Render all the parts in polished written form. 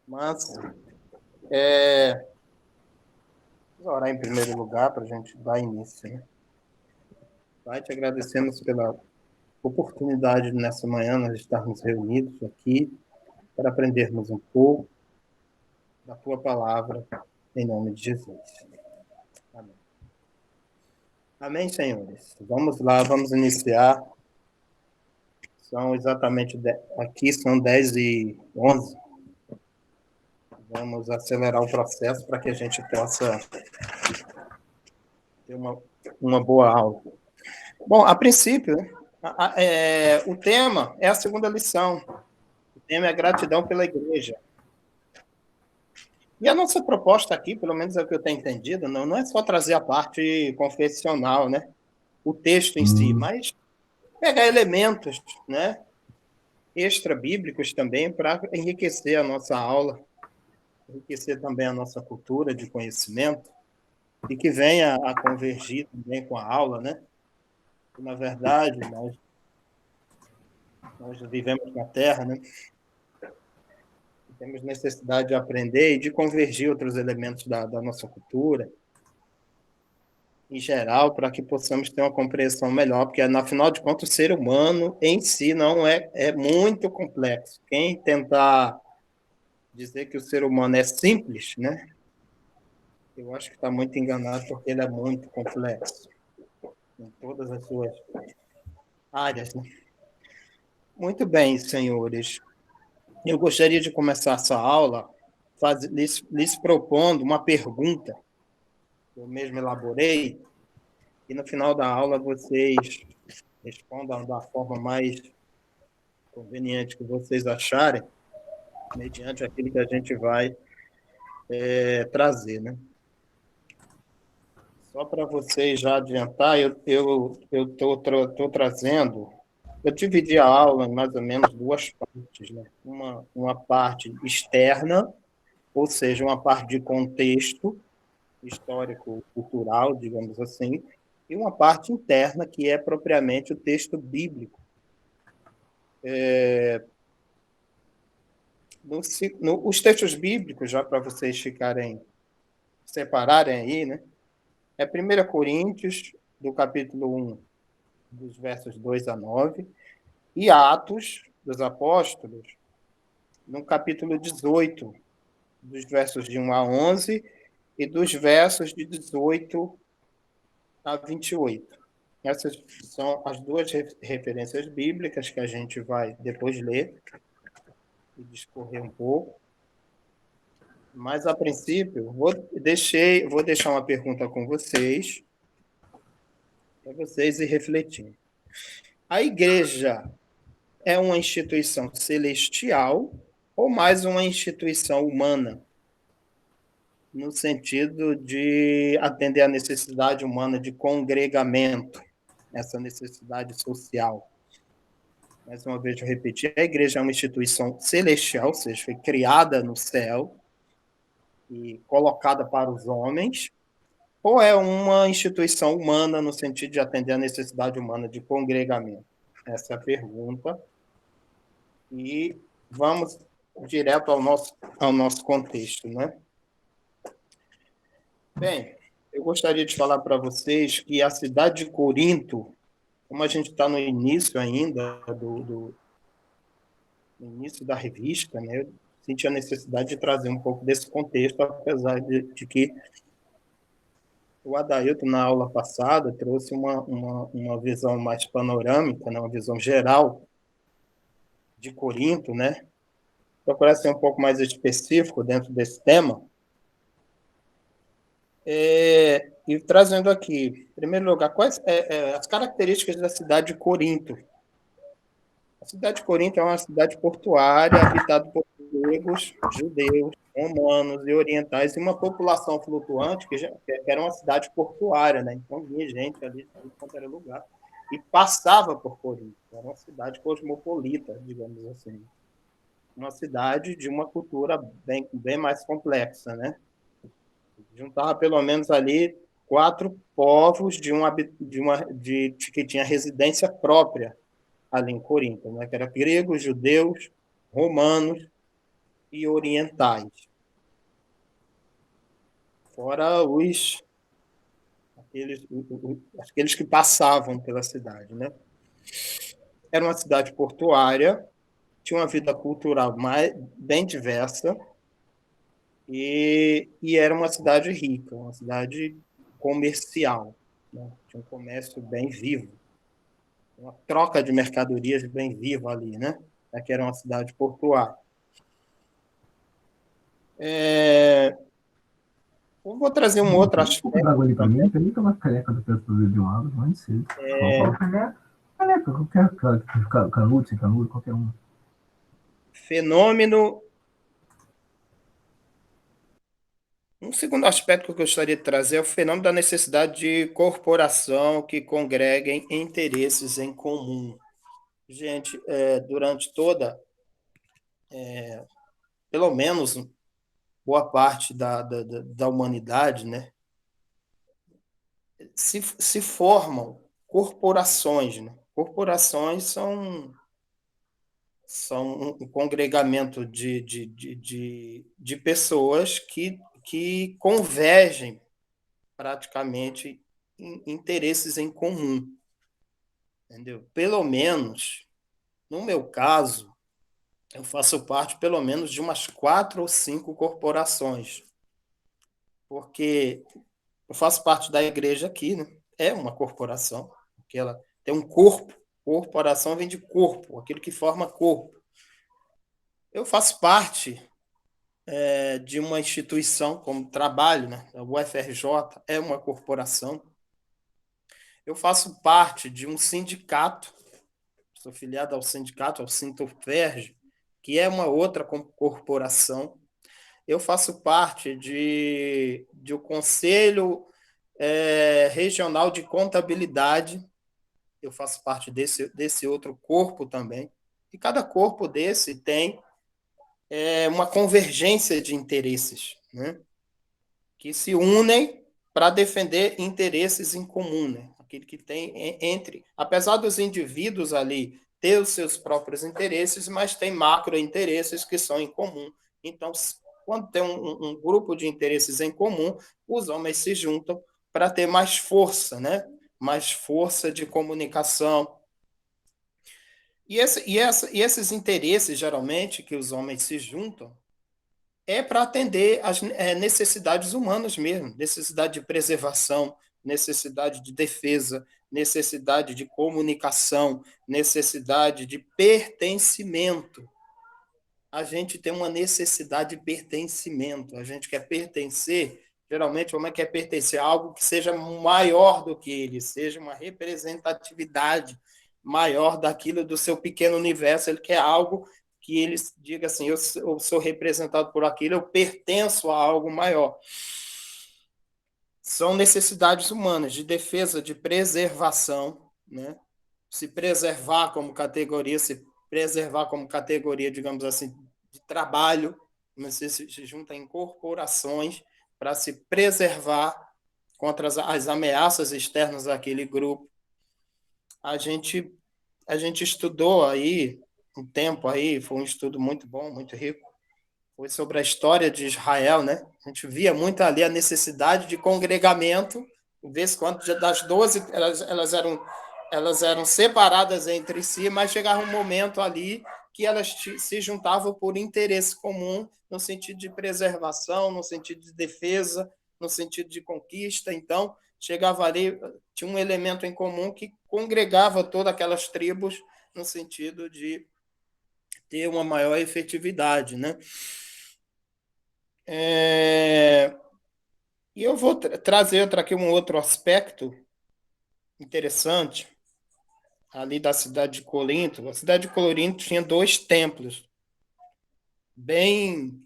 Mas, vamos orar em primeiro lugar para a gente dar início, né? Pai, te agradecemos pela oportunidade nessa manhã nós estarmos reunidos aqui para aprendermos um pouco da tua palavra, em nome de Jesus. Amém. Amém, senhores. Vamos lá, vamos iniciar. São exatamente, aqui são 10h11. Vamos acelerar o processo para que a gente possa ter uma boa aula. Bom, a princípio, né, o tema é a segunda lição. O tema é a gratidão pela igreja. E a nossa proposta aqui, pelo menos é o que eu tenho entendido, não é só trazer a parte confessional, né? O texto em si, mas pegar elementos, né, extra-bíblicos também para enriquecer a nossa aula, enriquecer também a nossa cultura de conhecimento e que venha a convergir também com a aula, né? Na verdade, nós vivemos na Terra, né? Temos necessidade de aprender e de convergir outros elementos da nossa cultura, em geral, para que possamos ter uma compreensão melhor, porque, afinal de contas, o ser humano em si não é muito complexo. Quem tentar dizer que o ser humano é simples, né? Eu acho que está muito enganado, porque ele é muito complexo em todas as suas áreas, né? Muito bem, senhores. Eu gostaria de começar essa aula lhes propondo uma pergunta que eu mesmo elaborei, e no final da aula vocês respondam da forma mais conveniente que vocês acharem, mediante aquilo que a gente vai trazer, né? Só para vocês já adiantar, eu estou trazendo, eu dividi a aula em mais ou menos duas partes, né? Uma parte externa, ou seja, uma parte de contexto histórico, cultural, digamos assim, e uma parte interna, que é propriamente o texto bíblico. Os textos bíblicos, já para vocês separarem aí, né? É 1 Coríntios, do capítulo 1, dos versos 2 a 9, e Atos dos Apóstolos, no capítulo 18, dos versos de 1 a 11, e dos versos de 18 a 28. Essas são as duas referências bíblicas que a gente vai depois ler e discorrer um pouco. Mas, a princípio, vou deixar uma pergunta com vocês, para vocês ir refletindo. A igreja é uma instituição celestial ou mais uma instituição humana, no sentido de atender à necessidade humana de congregamento, essa necessidade social? Mais uma vez eu repetir, a igreja é uma instituição celestial, ou seja, foi criada no céu e colocada para os homens, ou é uma instituição humana no sentido de atender à necessidade humana de congregamento? Essa é a pergunta. E vamos direto ao nosso contexto, né? Bem, eu gostaria de falar para vocês que a cidade de Corinto, como a gente está no início ainda, no início da revista, né, eu senti a necessidade de trazer um pouco desse contexto, apesar de que o Adailton, na aula passada, trouxe uma visão mais panorâmica, né, uma visão geral de Corinto, né? Procurar ser um pouco mais específico dentro desse tema. E trazendo aqui, em primeiro lugar, quais as características da cidade de Corinto? A cidade de Corinto é uma cidade portuária, habitada por gregos, judeus, romanos e orientais, e uma população flutuante, que era uma cidade portuária, né? Então vinha gente ali de qualquer lugar, e passava por Corinto. Era uma cidade cosmopolita, digamos assim. Uma cidade de uma cultura bem mais complexa, né? Juntava pelo menos ali 4 povos que tinha residência própria ali em Corinto, né? Que era gregos, judeus, romanos e orientais, fora aqueles que passavam pela cidade, né? Era uma cidade portuária, tinha uma vida cultural bem diversa e era uma cidade rica, uma cidade comercial, né? Tinha um comércio bem vivo, uma troca de mercadorias bem viva ali, né? Aqui era uma cidade portuária. Eu vou trazer um outro Tem um pouco d'água aspecto ali pra também. mim, tem uma caneca do peço pra beber uma água, mais cedo. Qual caneca? Caneca, qualquer canudo, sem canudo, qualquer um. Fenômeno. Um segundo aspecto que eu gostaria de trazer é o fenômeno da necessidade de corporação que congreguem interesses em comum. Gente, durante toda, pelo menos boa parte da humanidade, né, se formam corporações. Né? Corporações são um congregamento de pessoas que convergem praticamente em interesses em comum. Entendeu? Pelo menos, no meu caso, eu faço parte pelo menos de umas 4 ou 5 corporações, porque eu faço parte da igreja aqui, né? É uma corporação, porque ela tem um corpo. Corporação vem de corpo, aquilo que forma corpo. Eu faço parte de uma instituição como trabalho, né? O UFRJ é uma corporação. Eu faço parte de um sindicato, sou filiado ao sindicato, ao Sintoferj, que é uma outra corporação. Eu faço parte de um conselho regional de contabilidade, eu faço parte desse outro corpo também. E cada corpo desse tem uma convergência de interesses, né? Que se unem para defender interesses em comum, né? Aquilo que tem entre, apesar dos indivíduos ali ter os seus próprios interesses, mas tem macro interesses que são em comum. Então, quando tem um grupo de interesses em comum, os homens se juntam para ter mais força, né? Mais força de comunicação. E esses interesses, geralmente, que os homens se juntam, é para atender às necessidades humanas mesmo, necessidade de preservação, necessidade de defesa, necessidade de comunicação, necessidade de pertencimento. A gente tem uma necessidade de pertencimento, a gente quer pertencer, geralmente o homem quer pertencer a algo que seja maior do que ele, seja uma representatividade maior daquilo do seu pequeno universo, ele quer algo que ele diga assim, eu sou representado por aquilo, eu pertenço a algo maior. São necessidades humanas de defesa, de preservação, né? Se preservar como categoria, se preservar como categoria, digamos assim, de trabalho, você se junta em corporações para se preservar contra as ameaças externas daquele grupo. A gente, a gente estudou aí um tempo aí, foi um estudo muito bom, muito rico, foi sobre a história de Israel, né? A gente via muito ali a necessidade de congregamento, de vez em quando das 12, elas eram separadas entre si, mas chegava um momento ali que elas se juntavam por interesse comum, no sentido de preservação, no sentido de defesa, no sentido de conquista. Então, chegava ali, tinha um elemento em comum que congregava todas aquelas tribos no sentido de ter uma maior efetividade, né? E eu vou trazer aqui um outro aspecto interessante ali da cidade de Corinto. A cidade de Corinto tinha 2 templos bem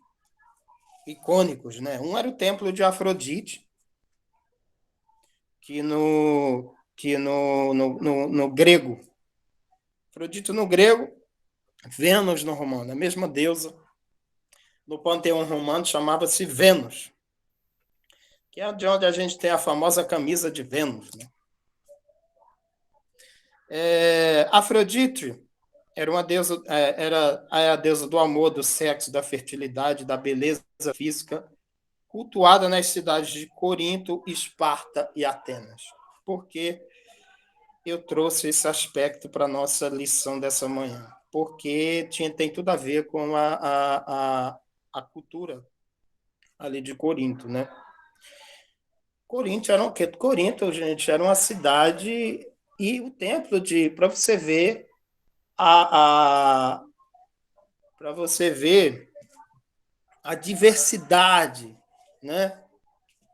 icônicos, né? Um era o templo de Afrodite, que no grego, Afrodite no grego, Vênus no romano, a mesma deusa. No panteão romano chamava-se Vênus, que é de onde a gente tem a famosa camisa de Vênus, né? Afrodite era uma deusa, era a deusa do amor, do sexo, da fertilidade, da beleza física, cultuada nas cidades de Corinto, Esparta e Atenas. Por que eu trouxe esse aspecto para a nossa lição dessa manhã? Porque tem tudo a ver com a cultura ali de Corinto, né? Corinto era o quê? Corinto, gente, era uma cidade e o templo de, para você ver para você ver a diversidade, né,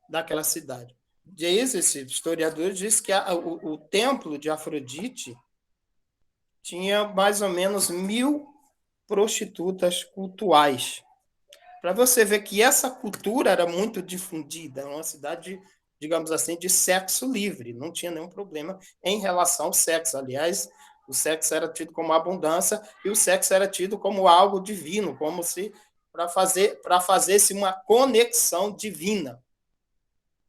daquela cidade. Esse historiador diz que o templo de Afrodite tinha mais ou menos 1.000 prostitutas cultuais. Para você ver que essa cultura era muito difundida, uma cidade, digamos assim, de sexo livre, não tinha nenhum problema em relação ao sexo. Aliás, o sexo era tido como abundância e o sexo era tido como algo divino, como se para fazer-se uma conexão divina,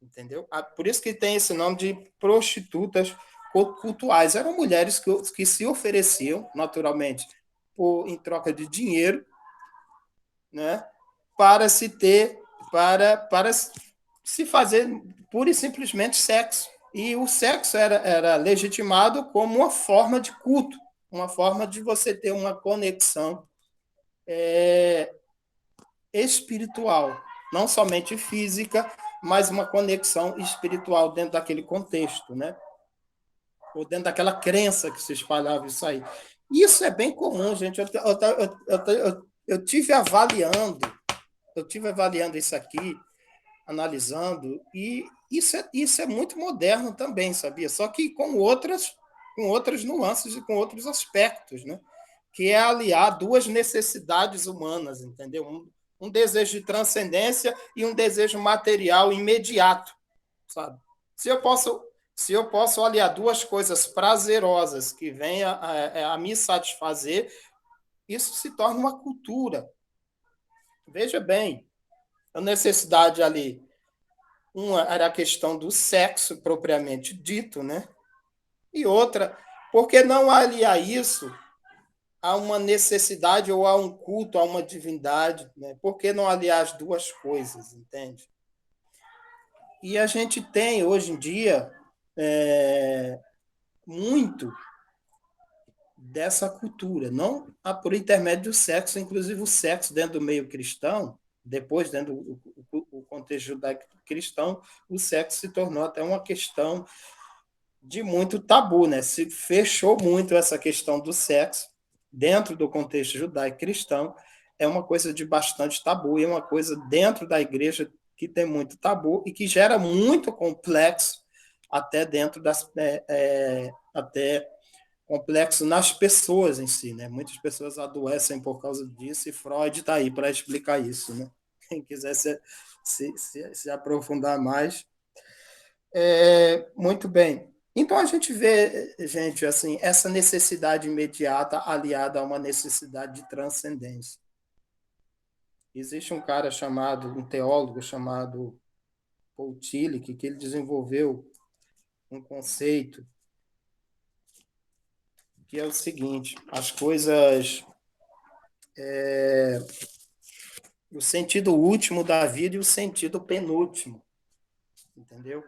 entendeu? Por isso que tem esse nome de prostitutas cultuais. Eram mulheres que se ofereciam, naturalmente, em troca de dinheiro, né? Para se ter, para se fazer pura e simplesmente sexo. E o sexo era legitimado como uma forma de culto, uma forma de você ter uma conexão espiritual, não somente física, mas uma conexão espiritual dentro daquele contexto, né? Ou dentro daquela crença que se espalhava isso aí. Isso é bem comum, gente. Eu tive avaliando isso aqui, analisando, e isso é muito moderno também, sabia? Só que com outras nuances e com outros aspectos, né? Que é aliar duas necessidades humanas, entendeu? Um desejo de transcendência e um desejo material imediato, sabe? Se eu posso, se eu posso aliar duas coisas prazerosas que venham a me satisfazer, isso se torna uma cultura. Veja bem, a necessidade ali, uma era a questão do sexo propriamente dito, né? E outra, por que não aliar isso a uma necessidade ou a um culto, a uma divindade, né? Por que não aliar as duas coisas, entende? E a gente tem, hoje em dia, muito dessa cultura, não por intermédio do sexo, inclusive o sexo dentro do meio cristão, depois dentro do contexto judaico-cristão, o sexo se tornou até uma questão de muito tabu, né? Se fechou muito essa questão do sexo dentro do contexto judaico-cristão, é uma coisa de bastante tabu, e é uma coisa dentro da igreja que tem muito tabu e que gera muito complexo até dentro até complexo nas pessoas em si, né? Muitas pessoas adoecem por causa disso e Freud está aí para explicar isso, né? Quem quiser se aprofundar mais. Muito bem. Então a gente vê, gente, assim, essa necessidade imediata aliada a uma necessidade de transcendência. Existe um teólogo chamado Paul Tillich, que ele desenvolveu um conceito que é o seguinte: as coisas, o sentido último da vida e o sentido penúltimo, entendeu?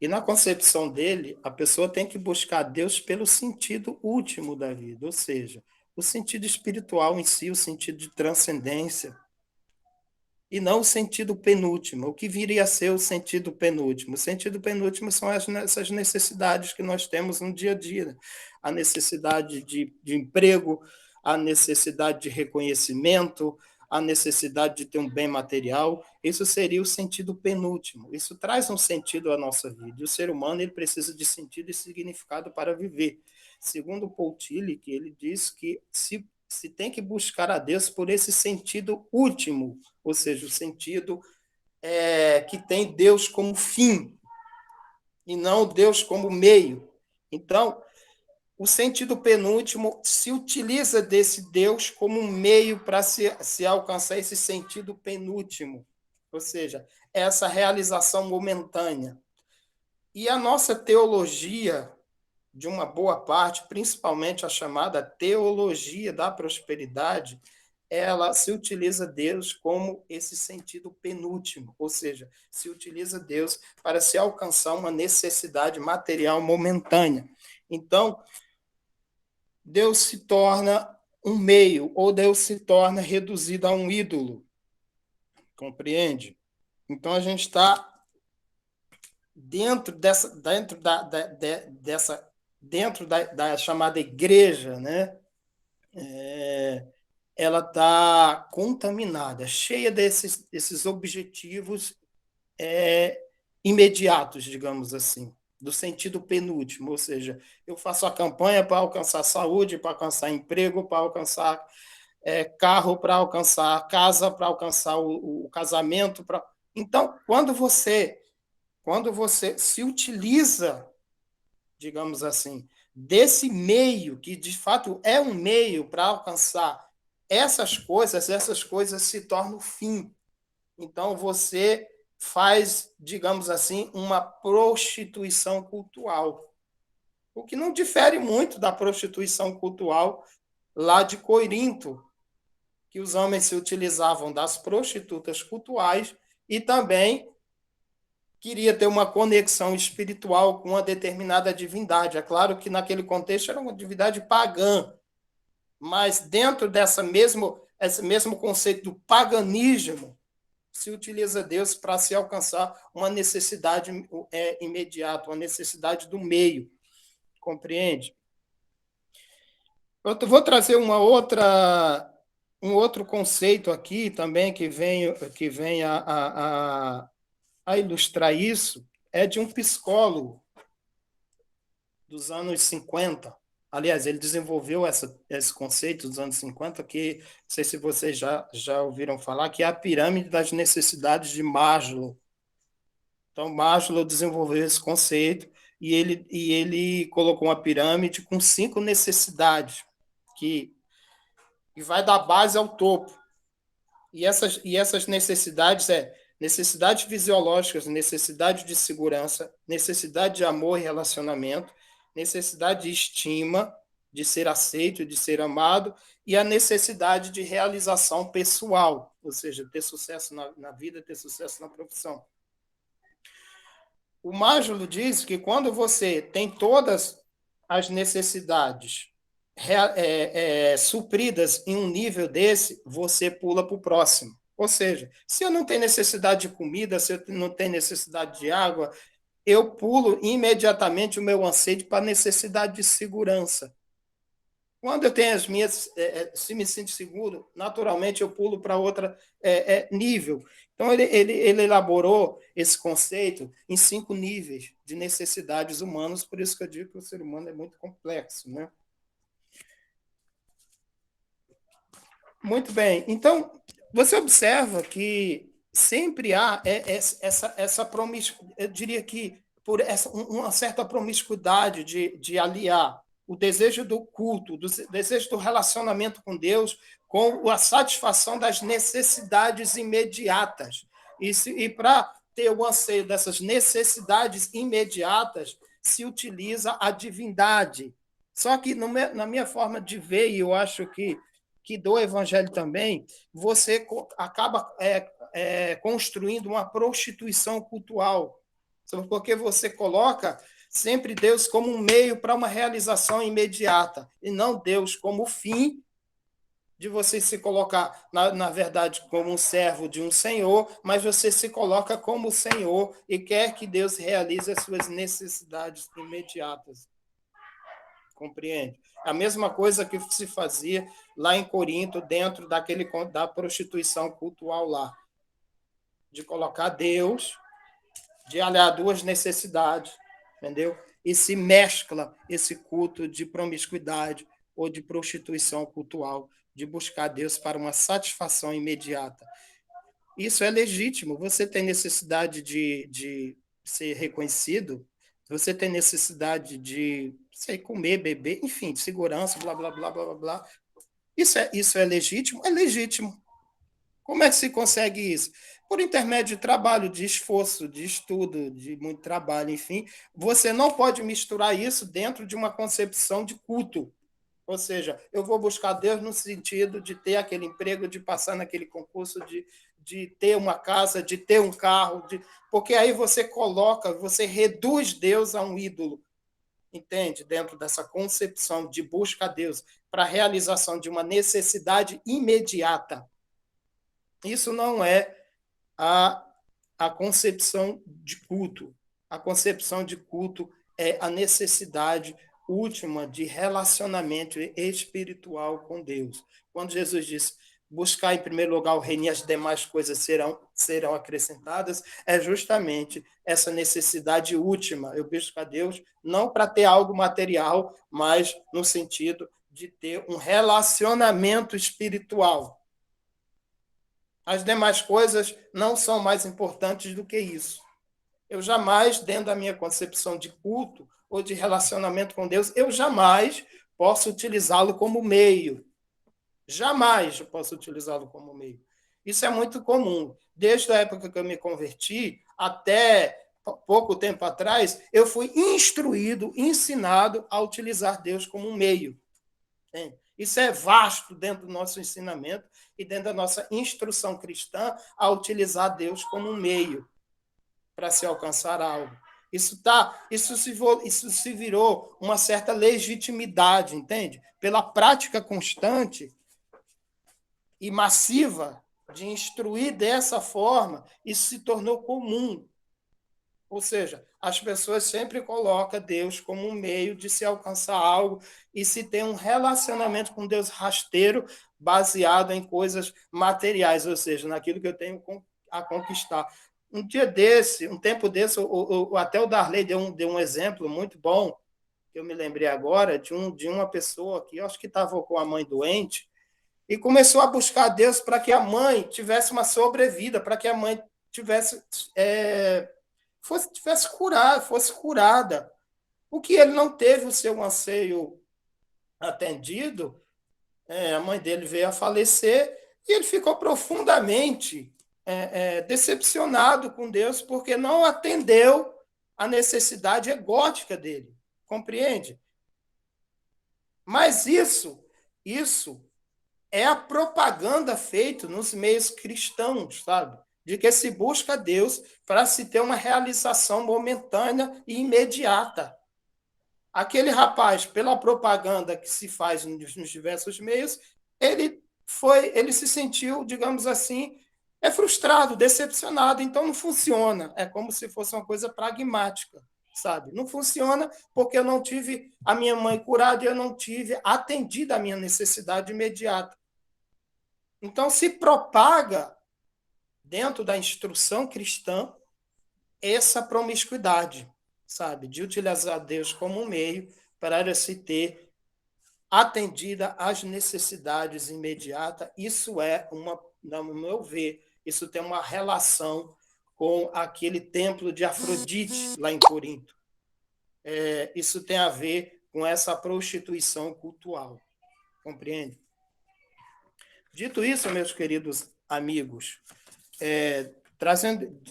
E na concepção dele, a pessoa tem que buscar Deus pelo sentido último da vida, ou seja, o sentido espiritual em si, o sentido de transcendência, e não o sentido penúltimo. O que viria a ser o sentido penúltimo? O sentido penúltimo são essas necessidades que nós temos no dia a dia, né? A necessidade de emprego, a necessidade de reconhecimento, a necessidade de ter um bem material. Isso seria o sentido penúltimo. Isso traz um sentido à nossa vida. E o ser humano ele precisa de sentido e significado para viver. Segundo Paul Tillich, ele diz que se tem que buscar a Deus por esse sentido último, ou seja, o sentido que tem Deus como fim e não Deus como meio. Então, o sentido penúltimo se utiliza desse Deus como um meio para se alcançar esse sentido penúltimo, ou seja, essa realização momentânea. E a nossa teologia de uma boa parte, principalmente a chamada teologia da prosperidade, ela se utiliza Deus como esse sentido penúltimo, ou seja, se utiliza Deus para se alcançar uma necessidade material momentânea. Então, Deus se torna um meio, ou Deus se torna reduzido a um ídolo. Compreende? Então, a gente está dentro da chamada igreja, né? Ela está contaminada, cheia desses objetivos imediatos, digamos assim, do sentido penúltimo, ou seja, eu faço a campanha para alcançar saúde, para alcançar emprego, para alcançar carro, para alcançar casa, para alcançar o casamento. Então, quando você se utiliza, digamos assim, desse meio, que de fato é um meio para alcançar essas coisas se tornam o fim. Então, você faz, digamos assim, uma prostituição cultural, o que não difere muito da prostituição cultural lá de Corinto, que os homens se utilizavam das prostitutas cultuais e também queria ter uma conexão espiritual com uma determinada divindade. É claro que naquele contexto era uma divindade pagã, mas dentro esse mesmo conceito do paganismo, se utiliza Deus para se alcançar uma necessidade imediata, uma necessidade do meio, compreende? Eu vou trazer um outro conceito aqui também que vem a ilustrar isso, é de um psicólogo dos anos 50. Aliás, ele desenvolveu esse conceito dos anos 50, que não sei se vocês já ouviram falar, que é a pirâmide das necessidades de Maslow. Então, Maslow desenvolveu esse conceito e ele colocou uma pirâmide com 5 necessidades, que vai da base ao topo. E essas necessidades necessidades fisiológicas, necessidade de segurança, necessidade de amor e relacionamento, necessidade de estima, de ser aceito, de ser amado, e a necessidade de realização pessoal, ou seja, ter sucesso na vida, ter sucesso na profissão. O Maslow diz que quando você tem todas as necessidades supridas em um nível desse, você pula para o próximo. Ou seja, se eu não tenho necessidade de comida, se eu não tenho necessidade de água, eu pulo imediatamente o meu anseio para a necessidade de segurança. Quando eu tenho as minhas, se me sinto seguro, naturalmente eu pulo para outro nível. Então, ele elaborou esse conceito em 5 níveis de necessidades humanas, por isso que eu digo que o ser humano é muito complexo, né? Muito bem. Então, você observa que sempre há essa promiscuidade, eu diria que por uma certa promiscuidade de aliar o desejo do culto, o desejo do relacionamento com Deus, com a satisfação das necessidades imediatas. E para ter o anseio dessas necessidades imediatas, se utiliza a divindade. Só que, na minha forma de ver, e eu acho que do evangelho também, você acaba construindo uma prostituição cultural, porque você coloca sempre Deus como um meio para uma realização imediata, e não Deus como o fim de você se colocar, na verdade, como um servo de um senhor, mas você se coloca como senhor e quer que Deus realize as suas necessidades imediatas. Compreende? A mesma coisa que se fazia lá em Corinto, dentro da prostituição cultural lá, de colocar Deus, de aliar 2 necessidades, entendeu? E se mescla esse culto de promiscuidade ou de prostituição cultural, de buscar Deus para uma satisfação imediata. Isso é legítimo. Você tem necessidade de ser reconhecido, você tem necessidade de comer, beber, enfim, de segurança, blá, blá, blá, blá, blá, blá. Isso é legítimo? É legítimo. Como é que se consegue isso? por intermédio de trabalho, de esforço, de estudo, de muito trabalho, enfim, você não pode misturar isso dentro de uma concepção de culto. Ou seja, eu vou buscar Deus no sentido de ter aquele emprego, de passar naquele concurso, de ter uma casa, de ter um carro, porque aí você coloca, você reduz Deus a um ídolo, entende? Dentro dessa concepção de busca a Deus para a realização de uma necessidade imediata. Isso não é a, a concepção de culto. A concepção de culto é a necessidade última de relacionamento espiritual com Deus. Quando Jesus disse, buscar em primeiro lugar o reino e as demais coisas serão acrescentadas, é justamente essa necessidade última. Eu busco a Deus não para ter algo material, mas no sentido de ter um relacionamento espiritual. As demais coisas não são mais importantes do que isso. Eu jamais, dentro da minha concepção de culto ou de relacionamento com Deus, eu jamais posso utilizá-lo como meio. Jamais eu posso utilizá-lo como meio. Isso é muito comum. Desde a época que eu me converti até pouco tempo atrás, eu fui instruído, ensinado a utilizar Deus como um meio. Isso é vasto dentro do nosso ensinamento e dentro da nossa instrução cristã a utilizar Deus como um meio para se alcançar algo. Isso se virou uma certa legitimidade, entende? Pela prática constante e massiva de instruir dessa forma, isso se tornou comum. Ou seja, as pessoas sempre colocam Deus como um meio de se alcançar algo e se ter um relacionamento com Deus rasteiro baseado em coisas materiais, ou seja, naquilo que eu tenho a conquistar. Um dia desse, um tempo desse, até o Darley deu um exemplo muito bom, que eu me lembrei agora, de uma pessoa que eu acho que estava com a mãe doente e começou a buscar Deus para que a mãe tivesse uma sobrevida, para que a mãe tivesse... fosse curada. O que ele não teve o seu anseio atendido, a mãe dele veio a falecer e ele ficou profundamente decepcionado com Deus porque não atendeu a necessidade egótica dele. Compreende? Mas isso é a propaganda feita nos meios cristãos, sabe? De que se busca Deus para se ter uma realização momentânea e imediata. Aquele rapaz, pela propaganda que se faz nos diversos meios, ele se sentiu, digamos assim, frustrado, decepcionado, então não funciona. É como se fosse uma coisa pragmática, sabe? Não funciona porque eu não tive a minha mãe curada e eu não tive atendida a minha necessidade imediata. Então, se propaga, dentro da instrução cristã, essa promiscuidade, sabe? De utilizar Deus como um meio para se ter atendida às necessidades imediatas. Isso no meu ver, isso tem uma relação com aquele templo de Afrodite lá em Corinto. Isso tem a ver com essa prostituição cultural. Compreende? Dito isso, meus queridos amigos,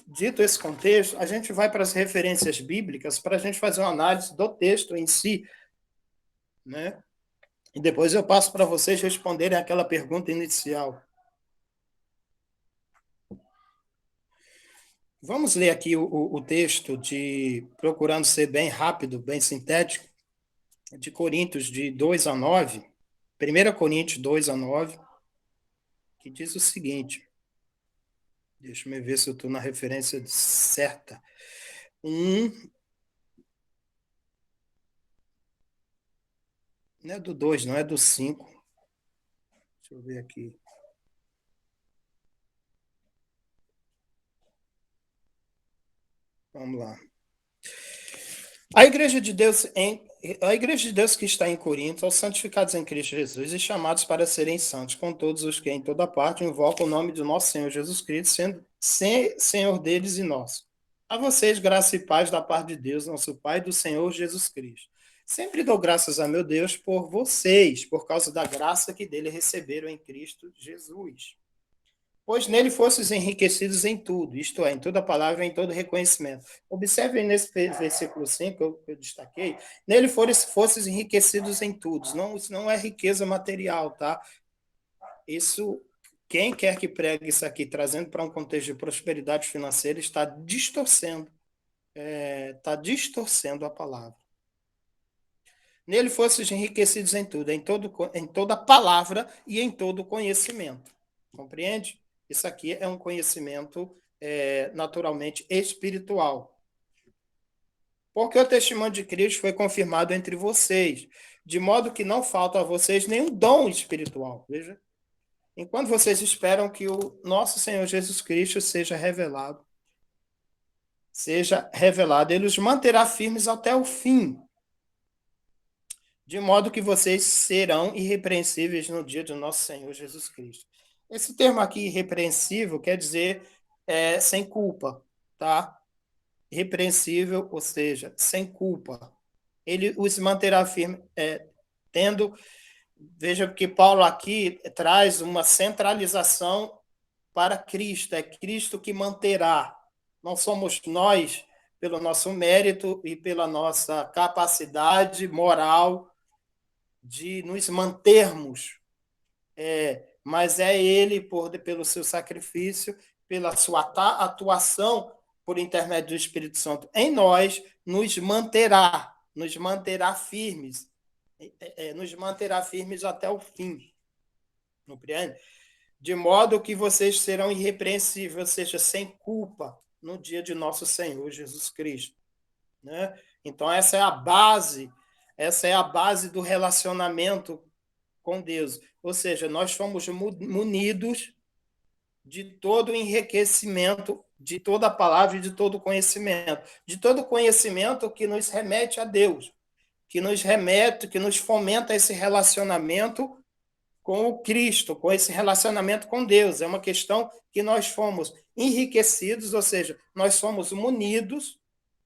dito esse contexto, a gente vai para as referências bíblicas para a gente fazer uma análise do texto em si, né? E depois eu passo para vocês responderem aquela pergunta inicial. Vamos ler aqui o texto, procurando ser bem rápido, bem sintético, de Coríntios, de 2 a 9, 1 Coríntios 2 a 9, que diz o seguinte, deixa eu ver se eu estou na referência certa. Não é do 2, não é do 5. Deixa eu ver aqui. Vamos lá. A igreja de Deus que está em Corinto, aos santificados em Cristo Jesus e chamados para serem santos, com todos os que em toda parte invocam o nome do nosso Senhor Jesus Cristo, sendo Senhor deles e nosso. A vocês, graça e paz da parte de Deus, nosso Pai, do Senhor Jesus Cristo. Sempre dou graças a meu Deus por vocês, por causa da graça que dele receberam em Cristo Jesus. pois nele fostes enriquecidos em tudo, isto é, em toda palavra, em todo reconhecimento. Observe nesse versículo 5 que eu destaquei, nele fostes enriquecidos em tudo. Não, isso não é riqueza material, tá? Isso, quem quer que pregue isso aqui, trazendo para um contexto de prosperidade financeira, está distorcendo a palavra. Nele fostes enriquecidos em tudo, em toda palavra e em todo conhecimento. Compreende? Isso aqui é um conhecimento naturalmente espiritual. Porque o testemunho de Cristo foi confirmado entre vocês, de modo que não falta a vocês nenhum dom espiritual. Veja. Enquanto vocês esperam que o nosso Senhor Jesus Cristo seja revelado, ele os manterá firmes até o fim, de modo que vocês serão irrepreensíveis no dia do nosso Senhor Jesus Cristo. Esse termo aqui, irrepreensível, quer dizer sem culpa, tá? Irrepreensível, ou seja, sem culpa. Ele os manterá firmes, veja que Paulo aqui traz uma centralização para Cristo, é Cristo que manterá. Não somos nós, pelo nosso mérito e pela nossa capacidade moral, de nos mantermos, mas é Ele, pelo seu sacrifício, pela sua atuação por intermédio do Espírito Santo em nós, nos manterá firmes, nos manterá firmes até o fim. Compreende? De modo que vocês serão irrepreensíveis, ou seja, sem culpa, no dia de nosso Senhor Jesus Cristo. Né? Então, essa é a base do relacionamento com Deus. Ou seja, nós fomos munidos de todo o enriquecimento, de toda a palavra e de todo o conhecimento. De todo o conhecimento que nos remete a Deus, que nos fomenta esse relacionamento com o Cristo, com esse relacionamento com Deus. É uma questão que nós fomos enriquecidos, ou seja, nós somos munidos,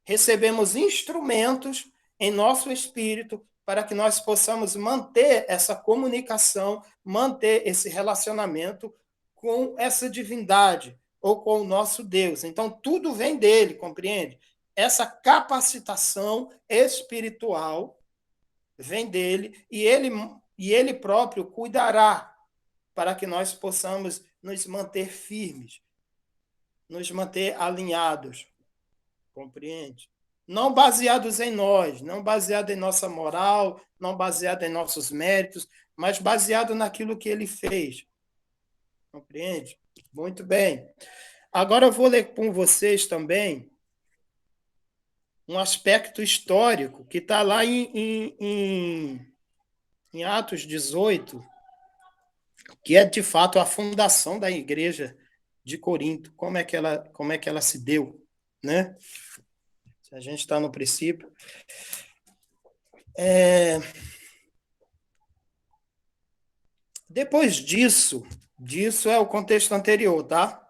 recebemos instrumentos em nosso espírito para que nós possamos manter essa comunicação, manter esse relacionamento com essa divindade ou com o nosso Deus. Então, tudo vem dele, compreende? Essa capacitação espiritual vem dele e ele próprio cuidará para que nós possamos nos manter firmes, nos manter alinhados, compreende? Não baseados em nós, não baseado em nossa moral, não baseado em nossos méritos, mas baseado naquilo que ele fez, compreende? Muito bem. Agora eu vou ler com vocês também um aspecto histórico que está lá em Atos 18, que é, de fato, a fundação da igreja de Corinto. Como é que ela se deu, né? Se a gente está no princípio. Depois disso é o contexto anterior, tá?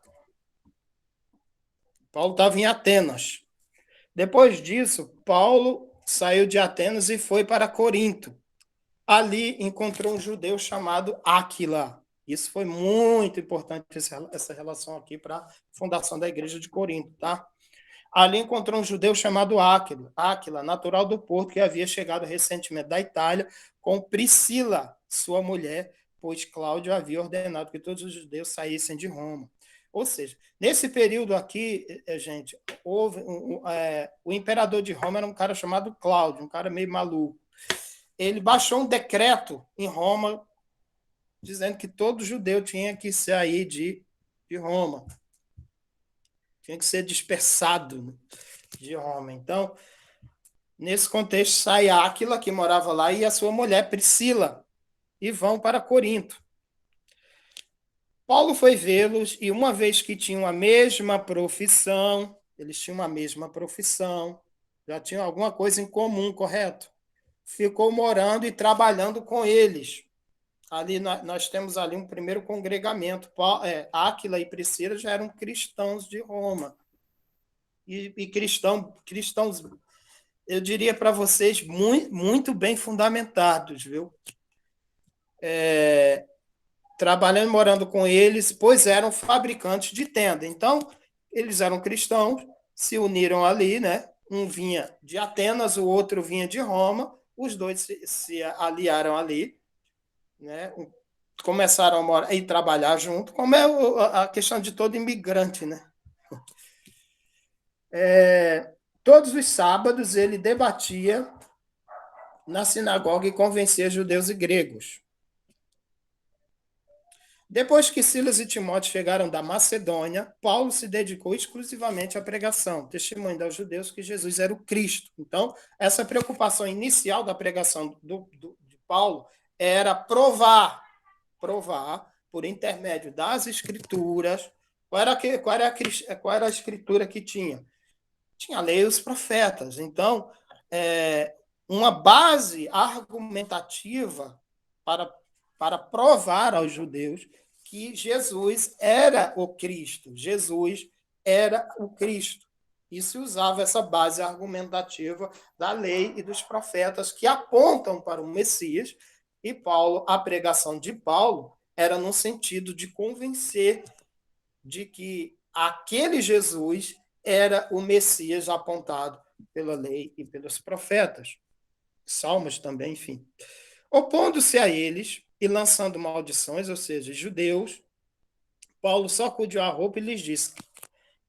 Paulo estava em Atenas. Depois disso, Paulo saiu de Atenas e foi para Corinto. Ali encontrou um judeu chamado Áquila. Isso foi muito importante, essa relação aqui para a fundação da igreja de Corinto, tá? Ali encontrou um judeu chamado Áquila, natural do Porto, que havia chegado recentemente da Itália, com Priscila, sua mulher, pois Cláudio havia ordenado que todos os judeus saíssem de Roma. Ou seja, nesse período aqui, gente, o imperador de Roma era um cara chamado Cláudio, um cara meio maluco. Ele baixou um decreto em Roma dizendo que todo judeu tinha que sair de Roma. Tinha que ser dispersado de Roma. Então, nesse contexto, sai Áquila, que morava lá, e a sua mulher, Priscila, e vão para Corinto. Paulo foi vê-los, e uma vez que tinham a mesma profissão, eles tinham a mesma profissão, já tinham alguma coisa em comum, correto? Ficou morando e trabalhando com eles. Ali nós temos ali um primeiro congregamento. Áquila e Priscila já eram cristãos de Roma. E cristãos, eu diria para vocês, muito, muito bem fundamentados, viu? trabalhando, morando com eles, pois eram fabricantes de tenda. Então, eles eram cristãos, se uniram ali, né? Um vinha de Atenas, o outro vinha de Roma, os dois se aliaram ali, né? Começaram a morar e trabalhar junto, como é a questão de todo imigrante, né? Todos os sábados ele debatia na sinagoga e convencia judeus e gregos. Depois que Silas e Timóteo chegaram da Macedônia, Paulo se dedicou exclusivamente à pregação, testemunhando aos judeus que Jesus era o Cristo. Então, essa preocupação inicial da pregação de Paulo era provar, por intermédio das escrituras, qual era a escritura que tinha? Tinha a lei e os profetas. Então, uma base argumentativa para provar aos judeus que Jesus era o Cristo. Jesus era o Cristo. E se usava essa base argumentativa da lei e dos profetas que apontam para o Messias. E Paulo, a pregação de Paulo era no sentido de convencer de que aquele Jesus era o Messias apontado pela lei e pelos profetas. Salmos também, enfim. Opondo-se a eles e lançando maldições, ou seja, judeus, Paulo sacudiu a roupa e lhes disse: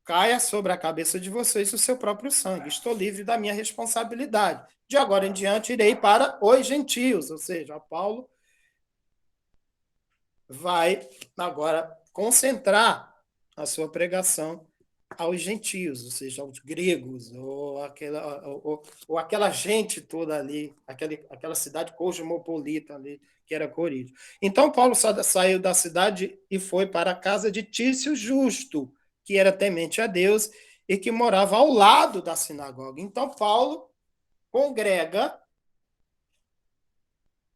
caia sobre a cabeça de vocês o seu próprio sangue. Estou livre da minha responsabilidade. De agora em diante irei para os gentios, ou seja, Paulo vai agora concentrar a sua pregação aos gentios, ou seja, aos gregos, ou aquela gente toda ali, aquela cidade cosmopolita ali, que era Corinto. Então, Paulo saiu da cidade e foi para a casa de Tício Justo, que era temente a Deus e que morava ao lado da sinagoga. Então, Paulo congrega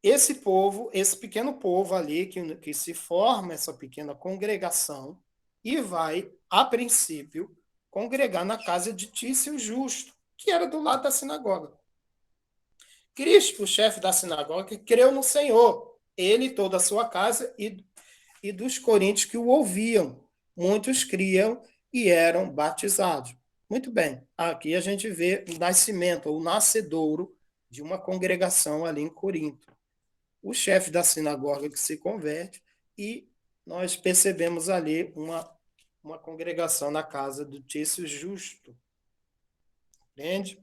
esse povo, esse pequeno povo ali, que se forma essa pequena congregação, e vai, a princípio, congregar na casa de Tício Justo, que era do lado da sinagoga. Crispo, chefe da sinagoga, creu no Senhor, ele e toda a sua casa, e dos coríntios que o ouviam. Muitos criam e eram batizados. Muito bem, aqui a gente vê o nascimento, o nascedouro de uma congregação ali em Corinto. O chefe da sinagoga que se converte, e nós percebemos ali uma congregação na casa do Tício Justo. Entende?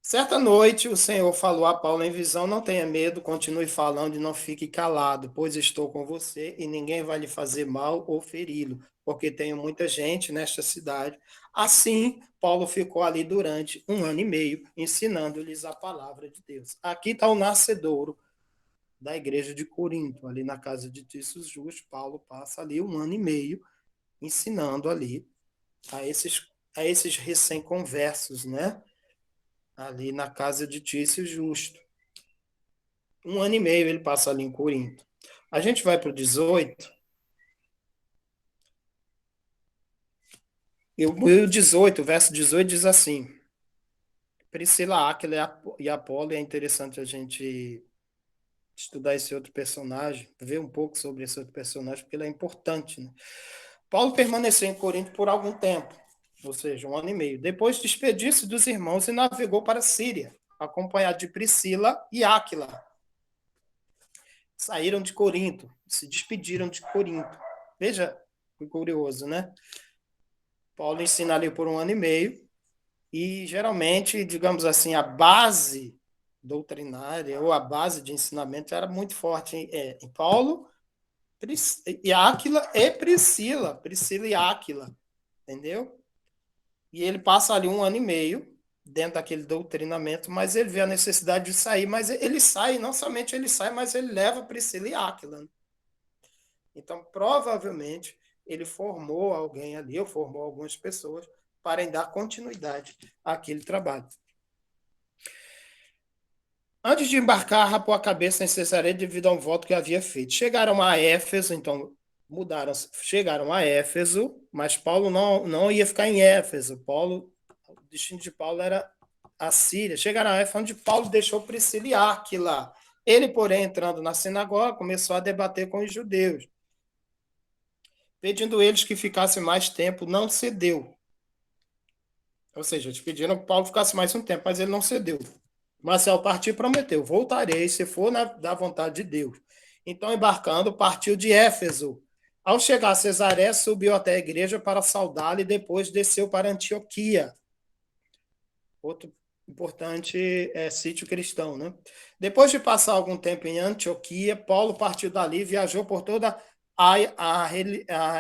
Certa noite, o Senhor falou a Paulo em visão: não tenha medo, continue falando e não fique calado, pois estou com você e ninguém vai lhe fazer mal ou feri-lo, porque tenho muita gente nesta cidade. Assim, Paulo ficou ali durante 1 ano e meio, ensinando-lhes a palavra de Deus. Aqui está o nascedouro da igreja de Corinto, ali na casa de Tício Justo. Paulo passa ali 1 ano e meio ensinando ali a esses recém-conversos, né? Ali na casa de Tício Justo. 1 ano e meio ele passa ali em Corinto. A gente vai para o 18. E o 18, o verso 18 diz assim: Priscila, Áquila e Apolo. É interessante a gente estudar esse outro personagem, ver um pouco sobre esse outro personagem, porque ele é importante, né? Paulo permaneceu em Corinto por algum tempo, ou seja, 1 ano e meio. Depois despediu-se dos irmãos e navegou para a Síria, acompanhado de Priscila e Áquila. Saíram de Corinto, se despediram de Corinto. Veja, que curioso, né? Paulo ensina ali por 1 ano e meio, e geralmente, digamos assim, a base doutrinária ou a base de ensinamento era muito forte em Paulo, e Áquila e Priscila e Áquila, entendeu? E ele passa ali 1 ano e meio dentro daquele doutrinamento, mas ele vê a necessidade de sair, mas ele sai, não somente ele sai, mas ele leva Priscila e Áquila. Então, provavelmente, ele formou alguém ali, ou formou algumas pessoas, para dar continuidade àquele trabalho. Antes de embarcar, rapou a cabeça em Cesareia devido a um voto que havia feito. Chegaram a Éfeso, então chegaram a Éfeso, mas Paulo não ia ficar em Éfeso. O destino de Paulo era a Síria. Chegaram a Éfeso, onde Paulo deixou Priscila e Áquila. Ele, porém, entrando na sinagoga, começou a debater com os judeus, pedindo eles que ficassem mais tempo, não cedeu. Ou seja, eles pediram que Paulo ficasse mais um tempo, mas ele não cedeu. Mas ao partir prometeu, voltarei se for da vontade de Deus. Então, embarcando, partiu de Éfeso. Ao chegar a Cesareia, subiu até a igreja para saudá-la e depois desceu para Antioquia. Outro importante sítio cristão, né? Depois de passar algum tempo em Antioquia, Paulo partiu dali e viajou por toda a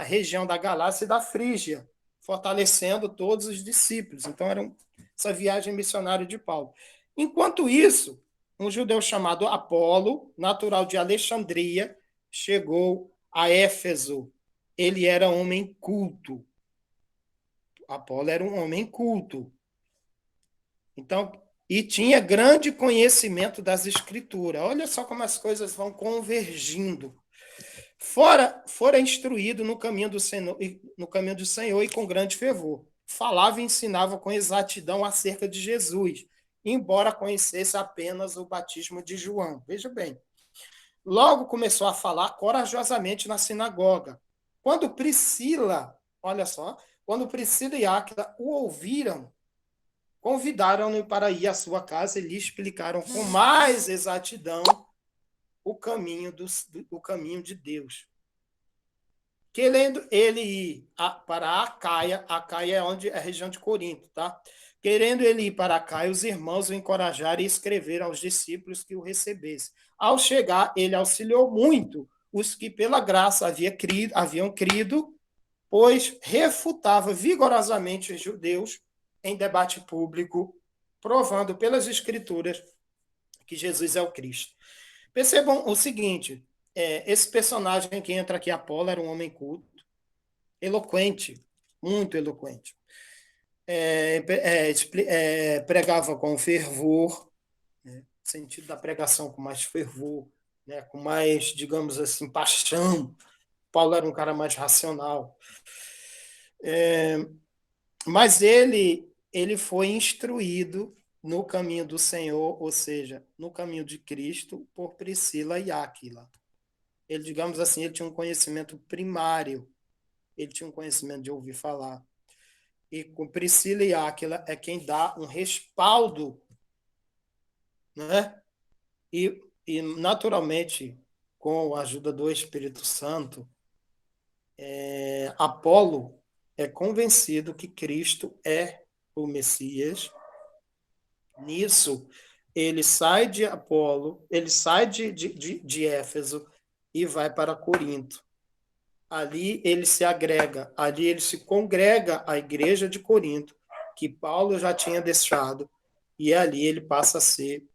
região da Galácia e da Frígia, fortalecendo todos os discípulos. Então, era essa viagem missionária de Paulo. Enquanto isso, um judeu chamado Apolo, natural de Alexandria, chegou a Éfeso. Ele era homem culto. Apolo era um homem culto. Então, e tinha grande conhecimento das escrituras. Olha só como as coisas vão convergindo. Fora instruído no caminho do Senhor e com grande fervor. Falava e ensinava com exatidão acerca de Jesus, embora conhecesse apenas o batismo de João. Veja bem. Logo começou a falar corajosamente na sinagoga. Quando Priscila, olha só, quando Priscila e Áquila o ouviram, convidaram-no para ir à sua casa e lhe explicaram com mais exatidão o caminho de Deus. Querendo ele ir para Acaia é onde é a região de Corinto, tá? Querendo ele ir para Acaia, os irmãos o encorajaram e escreveram aos discípulos que o recebessem. Ao chegar, ele auxiliou muito os que pela graça haviam crido, pois refutava vigorosamente os judeus em debate público, provando pelas escrituras que Jesus é o Cristo. Percebam o seguinte, esse personagem que entra aqui, Apolo, era um homem culto, eloquente, muito eloquente. Pregava com fervor, né, sentido da pregação com mais fervor, né, com mais, digamos assim, paixão. Paulo era um cara mais racional. Mas ele foi instruído no caminho do Senhor, ou seja, no caminho de Cristo, por Priscila e Áquila. Ele, digamos assim, ele tinha um conhecimento primário, ele tinha um conhecimento de ouvir falar. E com Priscila e Áquila é quem dá um respaldo, né? E naturalmente, com a ajuda do Espírito Santo, Apolo é convencido que Cristo é o Messias. Nisso, ele sai de Apolo, ele sai de Éfeso e vai para Corinto. Ali ele se agrega, ali ele se congrega à igreja de Corinto, que Paulo já tinha deixado, e ali ele passa a ser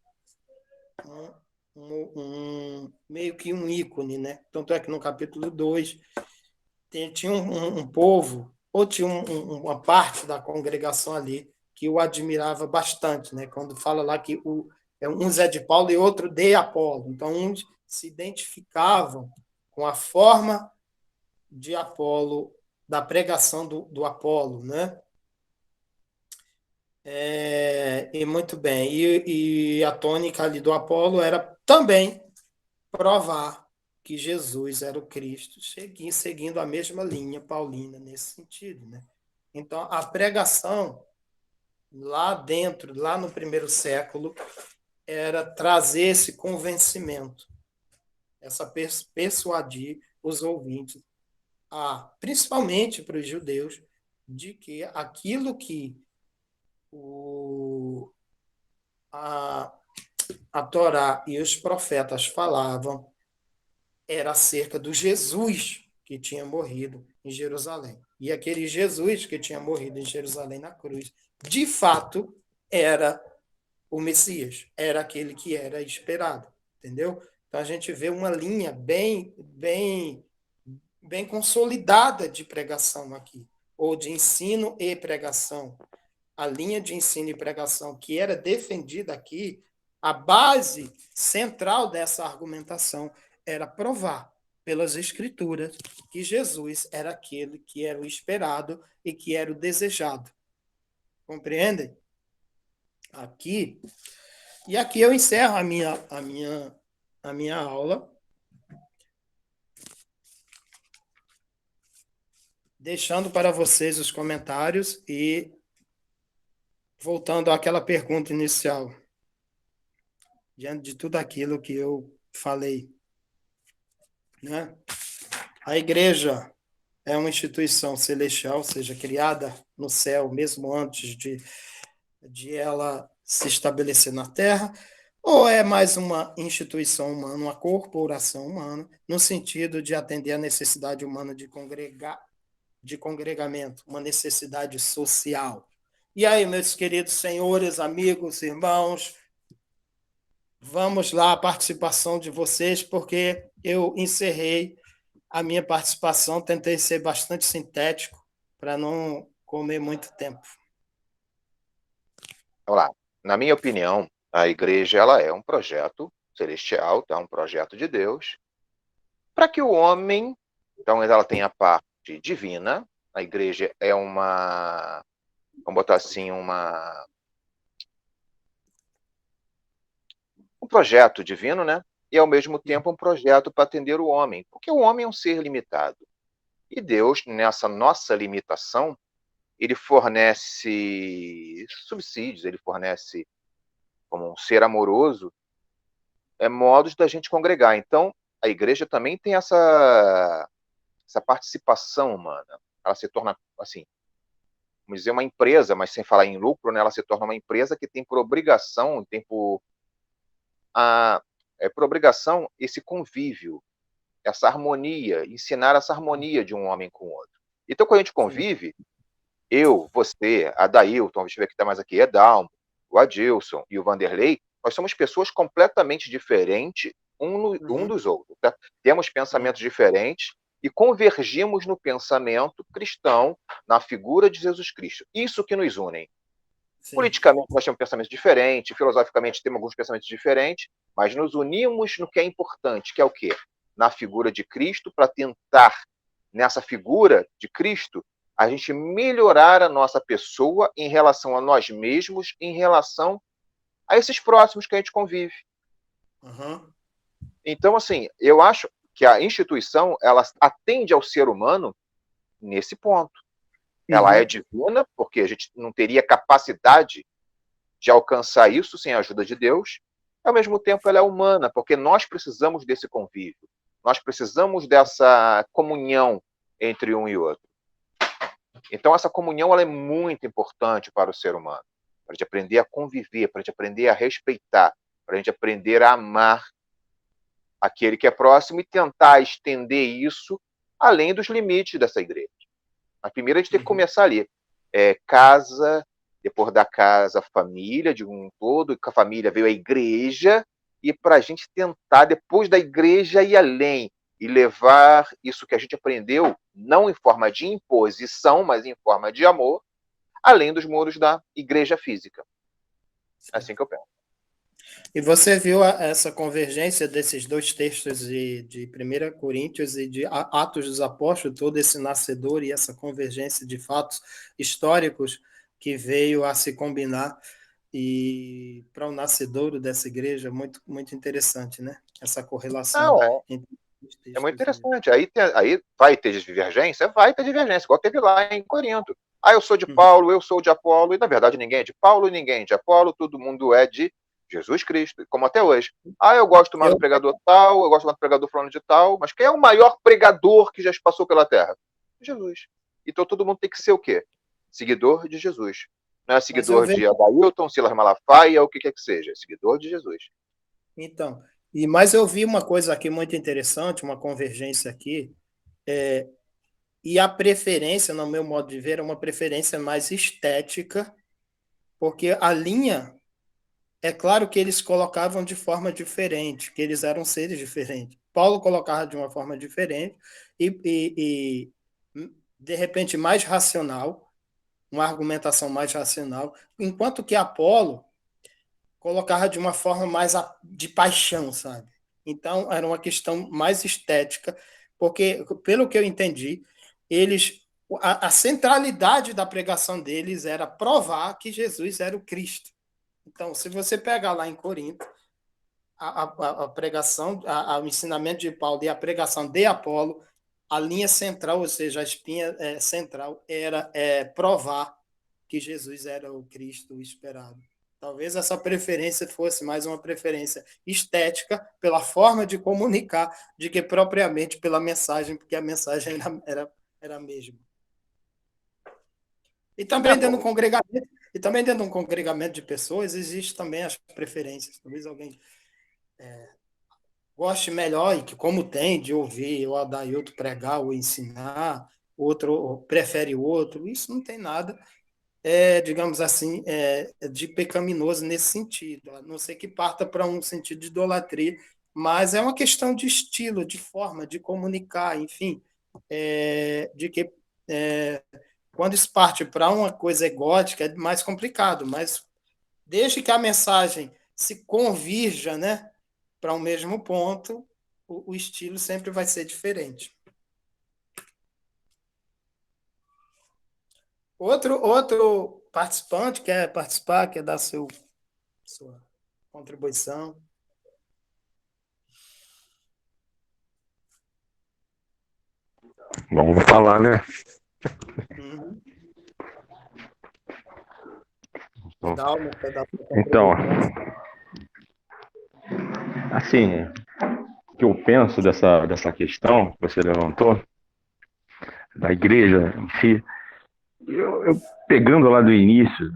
meio que um ícone, né? Tanto é que no capítulo 2 tinha um povo, ou tinha uma parte da congregação ali que o admirava bastante, né? Quando fala lá que uns é de Paulo e outro de Apolo. Então, uns se identificavam com a forma de Apolo, da pregação do Apolo, né? E muito bem. E a tônica ali do Apolo era também provar que Jesus era o Cristo, seguindo a mesma linha paulina nesse sentido, né? Então, a pregação lá dentro, lá no primeiro século, era trazer esse convencimento, essa persuadir os ouvintes, principalmente para os judeus, de que aquilo que a Torá e os profetas falavam era acerca do Jesus que tinha morrido em Jerusalém. E aquele Jesus que tinha morrido em Jerusalém na cruz, de fato, era o Messias, era aquele que era esperado, entendeu? Então a gente vê uma linha bem consolidada de pregação aqui, ou de ensino e pregação. A linha de ensino e pregação que era defendida aqui, a base central dessa argumentação era provar pelas escrituras que Jesus era aquele que era o esperado e que era o desejado. Compreendem? E aqui eu encerro a minha a minha aula, deixando para vocês os comentários e voltando àquela pergunta inicial, diante de tudo aquilo que eu falei, né? A igreja é uma instituição celestial, ou seja, criada no céu, mesmo antes de ela se estabelecer na terra, ou é mais uma instituição humana, uma corporação humana, no sentido de atender a necessidade humana de congregamento, uma necessidade social. E aí, meus queridos senhores, amigos, irmãos, vamos lá a participação de vocês, porque eu encerrei a minha participação, tentei ser bastante sintético para não comer muito tempo. Olá, na minha opinião, a igreja ela é um projeto celestial, tá? Um projeto de Deus, para que o homem, então ela tem a parte divina, a igreja é uma, vamos botar assim, um projeto divino, né? E ao mesmo tempo um projeto para atender o homem, porque o homem é um ser limitado. E Deus, nessa nossa limitação, ele fornece subsídios, ele fornece, como um ser amoroso, modos da gente congregar. Então, a igreja também tem essa participação humana. Ela se torna, assim, vamos dizer, uma empresa, mas sem falar em lucro, né? Ela se torna uma empresa que tem por obrigação, por obrigação esse convívio, essa harmonia, ensinar essa harmonia de um homem com o outro. Então, quando a gente convive, eu, você, a Dailton, deixa eu ver quem está mais aqui, Edalmo, o Adilson e o Vanderlei, nós somos pessoas completamente diferentes um dos outros. Tá? Temos pensamentos diferentes e convergimos no pensamento cristão, na figura de Jesus Cristo. Isso que nos une. Politicamente, nós temos pensamentos diferentes, filosoficamente, temos alguns pensamentos diferentes, mas nos unimos no que é importante, que é o quê? Na figura de Cristo, para tentar, nessa figura de Cristo, a gente melhorar a nossa pessoa em relação a nós mesmos, em relação a esses próximos que a gente convive. Uhum. Então, assim, eu acho que a instituição, ela atende ao ser humano nesse ponto. Ela é divina, porque a gente não teria capacidade de alcançar isso sem a ajuda de Deus. Ao mesmo tempo, ela é humana, porque nós precisamos desse convívio. Nós precisamos dessa comunhão entre um e outro. Então, essa comunhão ela é muito importante para o ser humano, para a gente aprender a conviver, para a gente aprender a respeitar, para a gente aprender a amar aquele que é próximo e tentar estender isso além dos limites dessa igreja. Mas primeiro a gente tem que começar ali. Casa, depois da casa, família, de um todo, e com a família veio a igreja, e para a gente tentar, depois da igreja, ir além e levar isso que a gente aprendeu, não em forma de imposição, mas em forma de amor, além dos muros da igreja física. É assim que eu penso. E você viu essa convergência desses dois textos de 1 Coríntios e de Atos dos Apóstolos, todo esse nascedor e essa convergência de fatos históricos que veio a se combinar e para o nascedouro dessa igreja, muito, muito interessante, né? Essa correlação entre os textos. É muito interessante. Aí vai ter divergência? Vai ter divergência, igual teve lá em Corinto. Eu sou de Paulo, eu sou de Apolo, e na verdade ninguém é de Paulo, ninguém é de Apolo, todo mundo é de Jesus Cristo, como até hoje. Eu gosto mais do pregador tal, eu gosto mais do pregador fulano de tal, mas quem é o maior pregador que já passou pela Terra? Jesus. Então todo mundo tem que ser o quê? Seguidor de Jesus. Não é seguidor de Adailton, Silas Malafaia, ou o que quer que seja. É seguidor de Jesus. Então, mas eu vi uma coisa aqui muito interessante, uma convergência aqui, e a preferência, no meu modo de ver, é uma preferência mais estética, porque a linha, é claro que eles colocavam de forma diferente, que eles eram seres diferentes. Paulo colocava de uma forma diferente e de repente, mais racional, uma argumentação mais racional, enquanto que Apolo colocava de uma forma mais de paixão, sabe? Então, era uma questão mais estética, porque, pelo que eu entendi, a centralidade da pregação deles era provar que Jesus era o Cristo. Então, se você pegar lá em Corinto, a pregação, o ensinamento de Paulo e a pregação de Apolo, a linha central, ou seja, a espinha central, era provar que Jesus era o Cristo esperado. Talvez essa preferência fosse mais uma preferência estética, pela forma de comunicar, de que propriamente pela mensagem, porque a mensagem era a mesma. E também dentro de um congregamento de pessoas, existe também as preferências. Talvez alguém goste melhor, e que como tem, de ouvir o Adailto pregar ou ensinar, outro prefere o outro, isso não tem nada, digamos assim, de pecaminoso nesse sentido, a não ser que parta para um sentido de idolatria, mas é uma questão de estilo, de forma, de comunicar, enfim, de que quando isso parte para uma coisa egótica é mais complicado, mas desde que a mensagem se convirja, né, para um mesmo ponto, o estilo sempre vai ser diferente. Outro participante quer participar, quer dar sua contribuição? Vamos falar, né? Uhum. Então, assim, o que eu penso dessa questão que você levantou, da igreja em si, eu pegando lá do início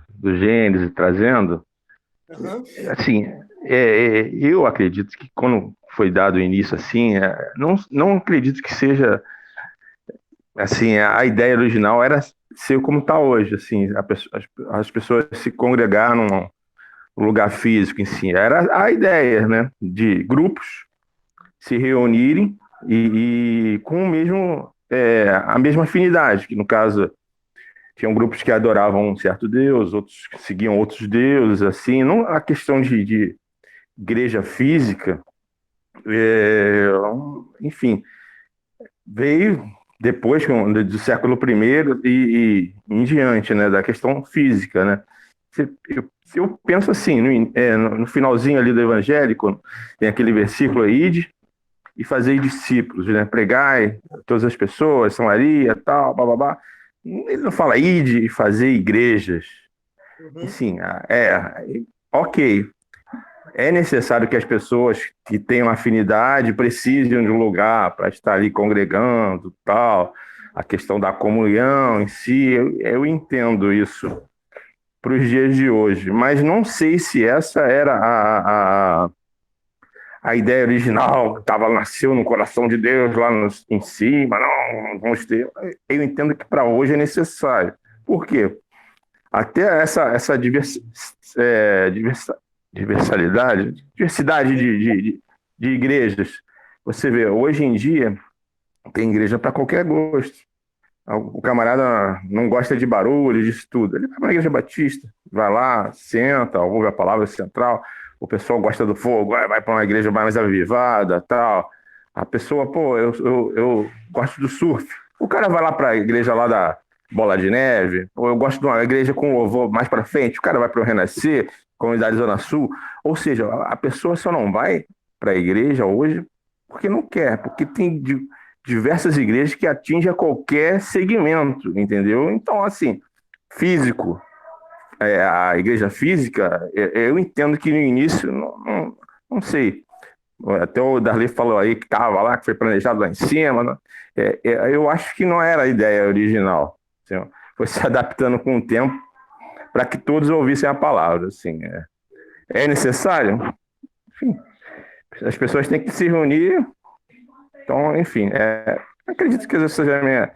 do Gênesis, trazendo, assim, eu acredito que quando foi dado o início assim, não acredito que seja, assim, a ideia original era ser como está hoje, assim, as pessoas se congregar num lugar físico em si. Era a ideia, né, de grupos se reunirem e com o mesmo, a mesma afinidade, que no caso tinham grupos que adoravam um certo Deus, outros que seguiam outros deuses, assim, não a questão de igreja física, enfim, veio depois do século I e em diante, né, da questão física, né. Eu penso assim, no finalzinho ali do evangélico, tem aquele versículo aí, e fazer discípulos, né, pregai todas as pessoas, São Maria, tal, bababá. Ele não fala ide e fazer igrejas. Assim, ok, é necessário que as pessoas que tenham afinidade precisem de um lugar para estar ali congregando, tal. A questão da comunhão em si, eu entendo isso para os dias de hoje, mas não sei se essa era a ideia original, nasceu no coração de Deus lá em cima, não vamos ter. Eu entendo que para hoje é necessário. Por quê? Até essa diversidade de igrejas. Você vê, hoje em dia, tem igreja para qualquer gosto. O camarada não gosta de barulho, disso tudo. Ele vai para a igreja batista, vai lá, senta, ouve a palavra central. O pessoal gosta do fogo, vai para uma igreja mais avivada, tal. A pessoa, pô, eu gosto do surf. O cara vai lá para a igreja lá da Bola de Neve, ou eu gosto de uma igreja com louvor mais para frente. O cara vai para o Renascer, Comunidade Zona Sul. Ou seja, a pessoa só não vai para a igreja hoje porque não quer, porque tem diversas igrejas que atingem a qualquer segmento, entendeu? Então, assim, físico, a igreja física, eu entendo que no início, não sei, até o Darley falou aí que estava lá, que foi planejado lá em cima, né? Eu acho que não era a ideia original, assim, foi se adaptando com o tempo para que todos ouvissem a palavra, assim, é necessário? Enfim, as pessoas têm que se reunir. Então, enfim, acredito que essa seja a minha.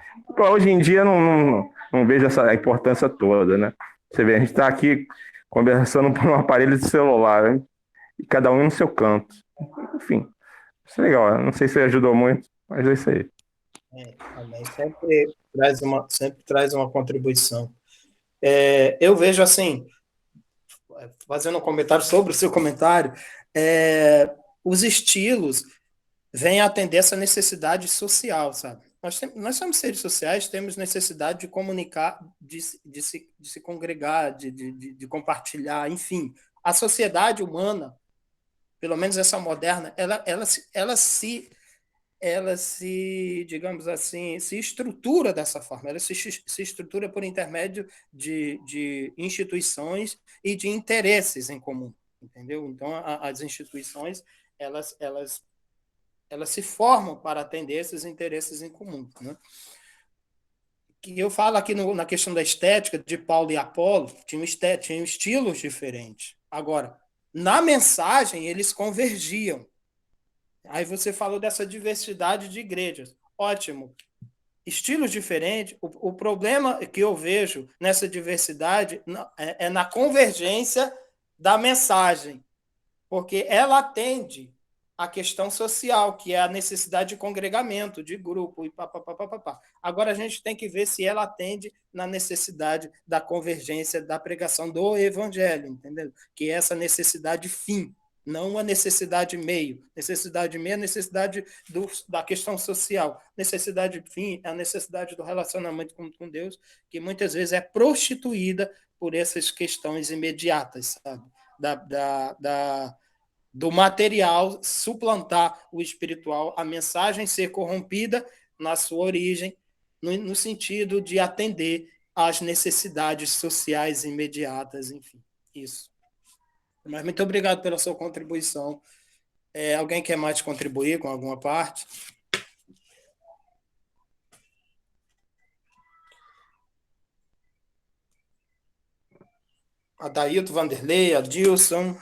Hoje em dia não vejo essa importância toda, né? Você vê, a gente está aqui conversando por um aparelho de celular, hein? E cada um no seu canto. Enfim, isso é legal. Não sei se ajudou muito, mas é isso aí. Também sempre traz uma contribuição. Eu vejo assim, fazendo um comentário sobre o seu comentário, os estilos vem atender essa necessidade social, sabe? Nós somos seres sociais, temos necessidade de comunicar, de se congregar, de compartilhar, enfim. A sociedade humana, pelo menos essa moderna, ela se, digamos assim, se estrutura dessa forma, ela se estrutura por intermédio de instituições e de interesses em comum, entendeu? Então, as instituições, elas se formam para atender esses interesses em comum, né? Que eu falo aqui na questão da estética, de Paulo e Apolo, tinham estilos diferentes. Agora, na mensagem, eles convergiam. Aí você falou dessa diversidade de igrejas. Ótimo. Estilos diferentes. O problema que eu vejo nessa diversidade é na convergência da mensagem, porque ela atende à questão social, que é a necessidade de congregamento, de grupo, e papapá. Agora a gente tem que ver se ela atende na necessidade da convergência da pregação do evangelho, entendeu? Que é essa necessidade fim, não a necessidade meio. Necessidade meio é a necessidade da questão social. Necessidade fim é a necessidade do relacionamento com Deus, que muitas vezes é prostituída por essas questões imediatas, sabe? Do material suplantar o espiritual, a mensagem ser corrompida na sua origem, no sentido de atender às necessidades sociais imediatas, enfim, isso. Mas muito obrigado pela sua contribuição. Alguém quer mais contribuir com alguma parte? Adailton, Vanderlei, Adilson.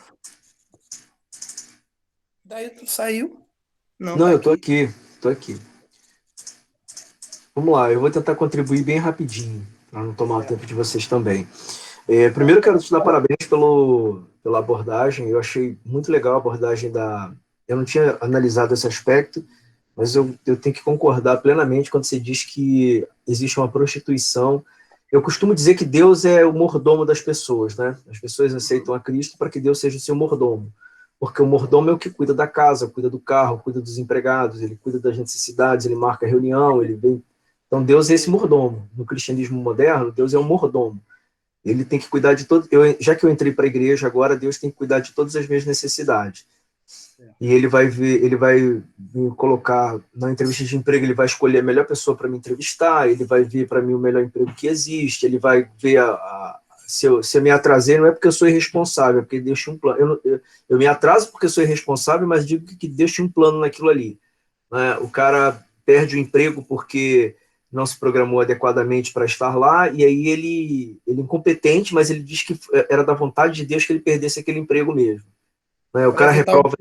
Adailton saiu? Não, tá eu tô aqui. Vamos lá, eu vou tentar contribuir bem rapidinho, para não tomar o tempo de vocês também. Primeiro, quero te dar parabéns pela abordagem. Eu achei muito legal a abordagem da... Eu não tinha analisado esse aspecto, mas eu tenho que concordar plenamente quando você diz que existe uma prostituição. Eu costumo dizer que Deus é o mordomo das pessoas, né? As pessoas aceitam a Cristo para que Deus seja o seu mordomo, porque o mordomo é o que cuida da casa, cuida do carro, cuida dos empregados, ele cuida das necessidades, ele marca a reunião, ele vem... Então Deus é esse mordomo. No cristianismo moderno, Deus é um mordomo. Ele tem que cuidar de todo... já que eu entrei para a igreja agora, Deus tem que cuidar de todas as minhas necessidades. E ele vai me colocar na entrevista de emprego, ele vai escolher a melhor pessoa para me entrevistar, ele vai ver para mim o melhor emprego que existe, ele vai ver se eu me atrasei, não é porque eu sou irresponsável, é porque Deus tinha um plano. Eu me atraso porque eu sou irresponsável, mas digo que Deus tinha um plano naquilo ali. Né? O cara perde o emprego porque não se programou adequadamente para estar lá, e aí ele é incompetente, mas ele diz que era da vontade de Deus que ele perdesse aquele emprego mesmo. O cara reprova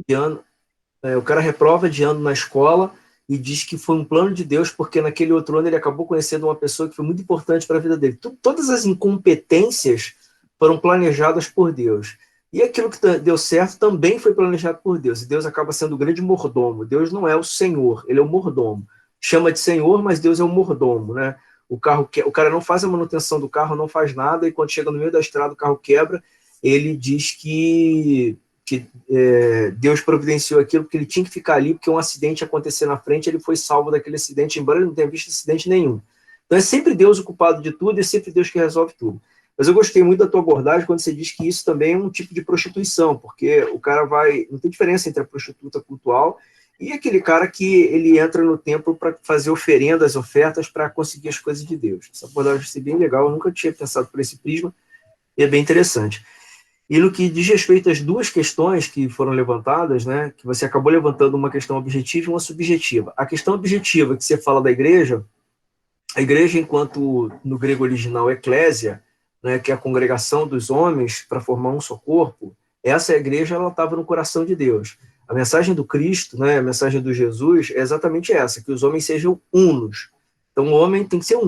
de ano na escola e diz que foi um plano de Deus, porque naquele outro ano ele acabou conhecendo uma pessoa que foi muito importante para a vida dele. Todas as incompetências foram planejadas por Deus. E aquilo que deu certo também foi planejado por Deus. E Deus acaba sendo o grande mordomo. Deus não é o Senhor, ele é o mordomo. Chama de Senhor, mas Deus é o mordomo, né? O cara não faz a manutenção do carro, não faz nada, e quando chega no meio da estrada o carro quebra, ele diz que Deus providenciou aquilo porque ele tinha que ficar ali, porque um acidente ia acontecer na frente, ele foi salvo daquele acidente, embora ele não tenha visto acidente nenhum. Então é sempre Deus o culpado de tudo, e é sempre Deus que resolve tudo. Mas eu gostei muito da tua abordagem quando você diz que isso também é um tipo de prostituição, porque o cara não tem diferença entre a prostituta cultual e aquele cara que ele entra no templo para fazer oferendas, ofertas para conseguir as coisas de Deus. Essa abordagem vai ser bem legal, eu nunca tinha pensado por esse prisma, e é bem interessante. E no que diz respeito às duas questões que foram levantadas, né, que você acabou levantando uma questão objetiva e uma subjetiva. A questão objetiva que você fala da igreja, a igreja, enquanto no grego original eclésia, né, que é a congregação dos homens para formar um só corpo, essa igreja ela estava no coração de Deus. A mensagem do Cristo, né, a mensagem do Jesus é exatamente essa, que os homens sejam unos. Então o homem tem que ser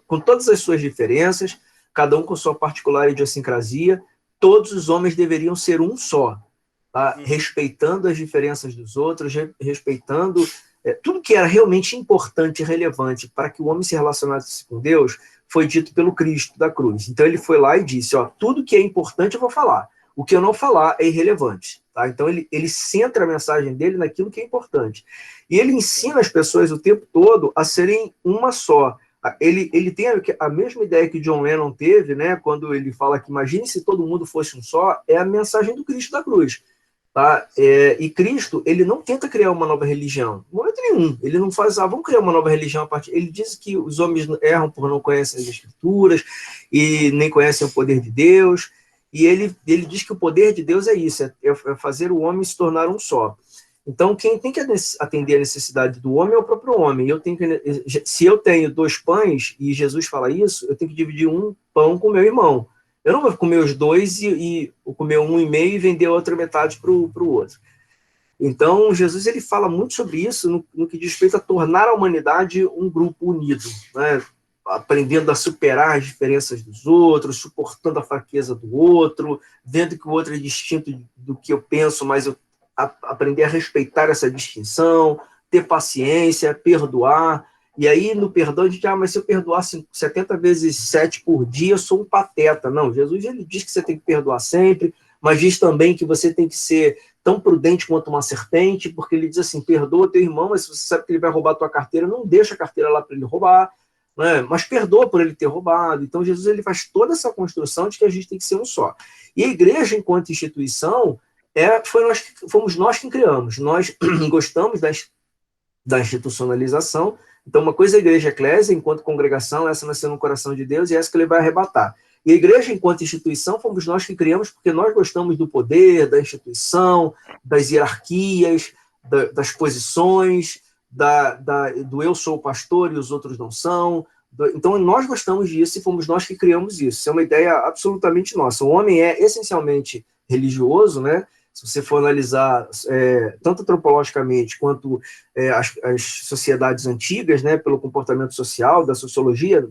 com todas as suas diferenças, cada um com sua particular idiosincrasia, todos os homens deveriam ser um só, tá? Respeitando as diferenças dos outros, respeitando tudo que era realmente importante e relevante para que o homem se relacionasse com Deus, foi dito pelo Cristo da cruz. Então ele foi lá e disse, tudo que é importante eu vou falar, o que eu não falar é irrelevante. Tá? Então ele centra a mensagem dele naquilo que é importante. E ele ensina as pessoas o tempo todo a serem uma só. Ele tem a mesma ideia que John Lennon teve, né, quando ele fala que imagine se todo mundo fosse um só, é a mensagem do Cristo da cruz. Tá? E Cristo, ele não tenta criar uma nova religião, em momento nenhum. Ele não faz, vamos criar uma nova religião a partir. Ele diz que os homens erram por não conhecerem as Escrituras e nem conhecem o poder de Deus. E ele diz que o poder de Deus é isso, é fazer o homem se tornar um só. Então, quem tem que atender a necessidade do homem é o próprio homem. Se eu tenho 2 pães, e Jesus fala isso, eu tenho que dividir um pão com o meu irmão. Eu não vou comer os 2 e comer 1,5 e vender a outra metade para o outro. Então, Jesus ele fala muito sobre isso no que diz respeito a tornar a humanidade um grupo unido, né? Aprendendo a superar as diferenças dos outros, suportando a fraqueza do outro, vendo que o outro é distinto do que eu penso, mas eu aprender a respeitar essa distinção, ter paciência, perdoar. E aí, no perdão, a gente diz, mas se eu perdoar 70 vezes 7 por dia, eu sou um pateta. Não, Jesus ele diz que você tem que perdoar sempre, mas diz também que você tem que ser tão prudente quanto uma serpente, porque ele diz assim, perdoa teu irmão, mas se você sabe que ele vai roubar a tua carteira, não deixa a carteira lá para ele roubar, né? Mas perdoa por ele ter roubado. Então, Jesus ele faz toda essa construção de que a gente tem que ser um só. E a igreja, enquanto instituição, fomos nós que criamos. Nós gostamos da institucionalização. Então, uma coisa é a igreja eclésia, enquanto congregação, essa nasceu no coração de Deus e essa que ele vai arrebatar. E a igreja, enquanto instituição, fomos nós que criamos porque nós gostamos do poder, da instituição, das hierarquias, das posições, do eu sou o pastor e os outros não são. Então, nós gostamos disso e fomos nós que criamos isso. Isso é uma ideia absolutamente nossa. O homem é essencialmente religioso, né? Se você for analisar tanto antropologicamente quanto as sociedades antigas, né, pelo comportamento social, da sociologia,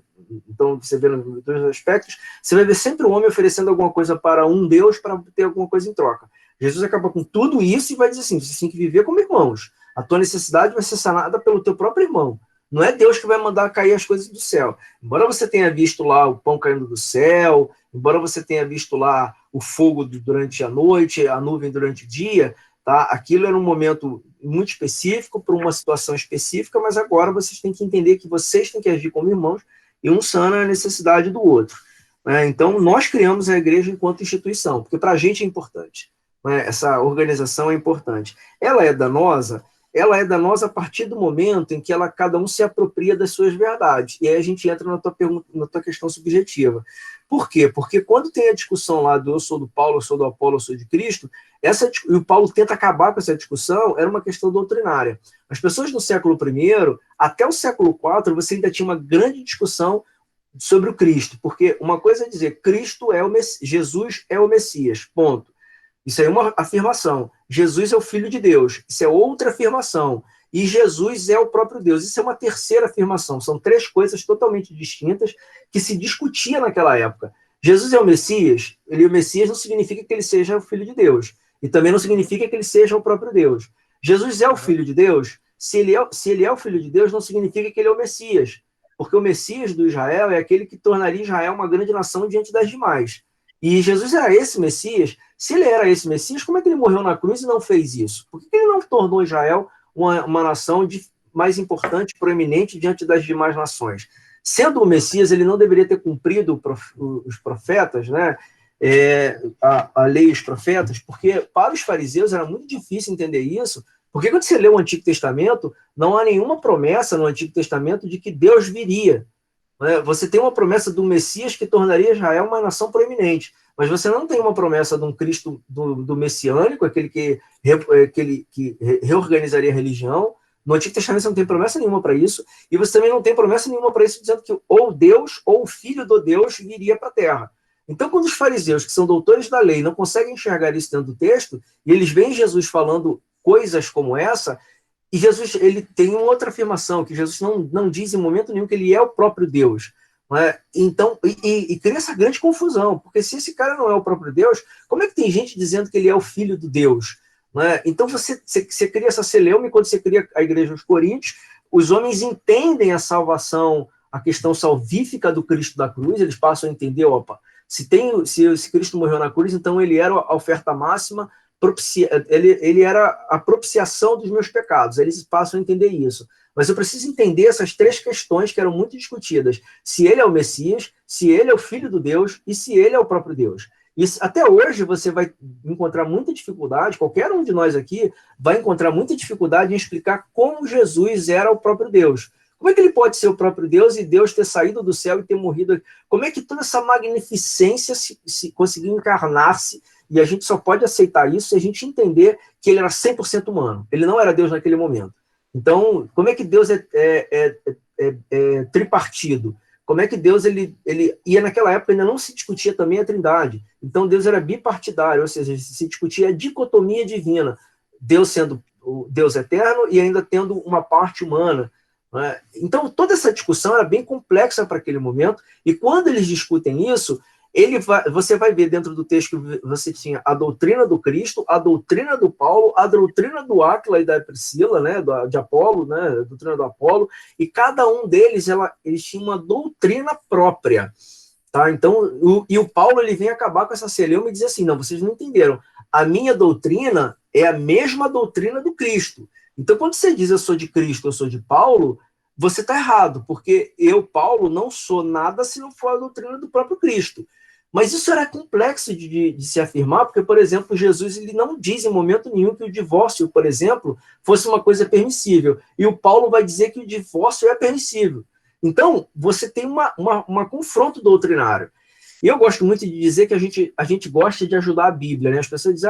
então você vê nos 2 aspectos, você vai ver sempre o homem oferecendo alguma coisa para um Deus para ter alguma coisa em troca. Jesus acaba com tudo isso e vai dizer assim, você tem que viver como irmãos. A tua necessidade vai ser sanada pelo teu próprio irmão. Não é Deus que vai mandar cair as coisas do céu. Embora você tenha visto lá o pão caindo do céu, embora você tenha visto lá o fogo durante a noite, a nuvem durante o dia, tá? Aquilo era um momento muito específico, para uma situação específica, mas agora vocês têm que entender que vocês têm que agir como irmãos e um sana a necessidade do outro. Né? Então, nós criamos a igreja enquanto instituição, porque para a gente é importante. Né? Essa organização é importante. Ela é danosa a partir do momento em que cada um se apropria das suas verdades. E aí a gente entra na tua questão subjetiva. Por quê? Porque quando tem a discussão lá do eu sou do Paulo, eu sou do Apolo, eu sou de Cristo, e o Paulo tenta acabar com essa discussão, era uma questão doutrinária. As pessoas do século I, até o século IV, você ainda tinha uma grande discussão sobre o Cristo, porque uma coisa é dizer, Jesus é o Messias, ponto. Isso aí é uma afirmação. Jesus é o Filho de Deus. Isso é outra afirmação. E Jesus é o próprio Deus. Isso é uma terceira afirmação. São 3 coisas totalmente distintas que se discutia naquela época. Jesus é o Messias. O Messias não significa que ele seja o Filho de Deus. E também não significa que ele seja o próprio Deus. Jesus é o Filho de Deus. Se ele é o Filho de Deus, não significa que ele é o Messias. Porque o Messias do Israel é aquele que tornaria Israel uma grande nação diante das demais. E Jesus era esse Messias. Se ele era esse Messias, como é que ele morreu na cruz e não fez isso? Por que ele não tornou Israel uma nação mais importante, proeminente diante das demais nações? Sendo o Messias, ele não deveria ter cumprido os profetas, né? A lei e os profetas, porque para os fariseus era muito difícil entender isso, porque quando você lê o Antigo Testamento, não há nenhuma promessa no Antigo Testamento de que Deus viria. Você tem uma promessa do Messias que tornaria Israel uma nação proeminente, mas você não tem uma promessa de um Cristo do messiânico, aquele que reorganizaria a religião. No Antigo Testamento você não tem promessa nenhuma para isso, e você também não tem promessa nenhuma para isso dizendo que ou Deus ou o Filho do Deus viria para a Terra. Então, quando os fariseus, que são doutores da lei, não conseguem enxergar isso dentro do texto, e eles veem Jesus falando coisas como essa, e Jesus ele tem uma outra afirmação, que Jesus não diz em momento nenhum que ele é o próprio Deus. Né? Então, cria essa grande confusão, porque se esse cara não é o próprio Deus, como é que tem gente dizendo que ele é o Filho do Deus? Né? Então, você cria essa celeuma, quando você cria a igreja dos Coríntios, os homens entendem a salvação, a questão salvífica do Cristo da cruz, eles passam a entender, se Cristo morreu na cruz, então ele era a oferta máxima, ele era a propiciação dos meus pecados, eles passam a entender isso. Mas eu preciso entender essas 3 questões que eram muito discutidas, se ele é o Messias, se ele é o Filho do Deus e se ele é o próprio Deus. Isso, até hoje você vai encontrar muita dificuldade, qualquer um de nós aqui vai encontrar muita dificuldade em explicar como Jesus era o próprio Deus. Como é que ele pode ser o próprio Deus e Deus ter saído do céu e ter morrido? Como é que toda essa magnificência se conseguiu encarnar-se? E a gente só pode aceitar isso se a gente entender que ele era 100% humano. Ele não era Deus naquele momento. Então, como é que Deus é tripartido? Como é que Deus, ele ia naquela época ainda não se discutia também a trindade. Então, Deus era bipartidário, ou seja, se discutia a dicotomia divina. Deus sendo o Deus eterno e ainda tendo uma parte humana. Né? Então, toda essa discussão era bem complexa para aquele momento, e quando eles discutem isso, você vai ver dentro do texto que você tinha a doutrina do Cristo, a doutrina do Paulo, a doutrina do Áquila e da Priscila, né, de Apolo, né, a doutrina do Apolo, e cada um deles, eles tinham uma doutrina própria. Tá? Então, o Paulo ele vem acabar com essa celeuma e dizer assim, não, vocês não entenderam, a minha doutrina é a mesma doutrina do Cristo. Então, quando você diz eu sou de Cristo, eu sou de Paulo, você está errado, porque eu, Paulo, não sou nada se não for a doutrina do próprio Cristo. Mas isso era complexo de se afirmar, porque, por exemplo, Jesus ele não diz em momento nenhum que o divórcio, por exemplo, fosse uma coisa permissível. E o Paulo vai dizer que o divórcio é permissível. Então, você tem uma confronto doutrinário. E eu gosto muito de dizer que a gente gosta de ajudar a Bíblia, né? As pessoas dizem,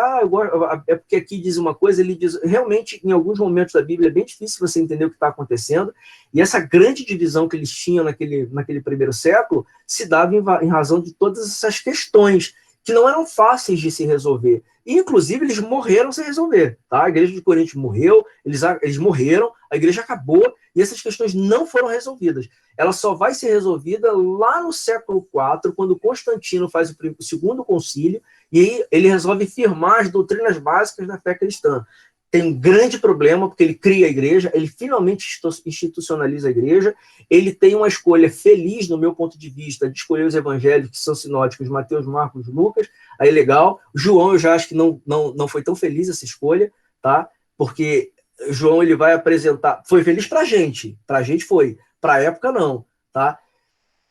é porque aqui diz uma coisa, ele diz... Realmente, em alguns momentos da Bíblia, é bem difícil você entender o que está acontecendo, e essa grande divisão que eles tinham naquele primeiro século se dava em razão de todas essas questões que não eram fáceis de se resolver. E, inclusive, eles morreram sem resolver. Tá? A igreja de Corinto morreu, eles morreram, a igreja acabou, e essas questões não foram resolvidas. Ela só vai ser resolvida lá no século IV, quando Constantino faz o segundo concílio, e aí ele resolve firmar as doutrinas básicas da fé cristã. Tem um grande problema, porque ele cria a igreja, ele finalmente institucionaliza a igreja, ele tem uma escolha feliz, no meu ponto de vista, de escolher os evangelhos que são sinóticos, Mateus, Marcos, Lucas, aí legal. João, eu já acho que não foi tão feliz essa escolha, tá? Porque João, ele vai apresentar, foi feliz pra gente foi, pra época não, tá?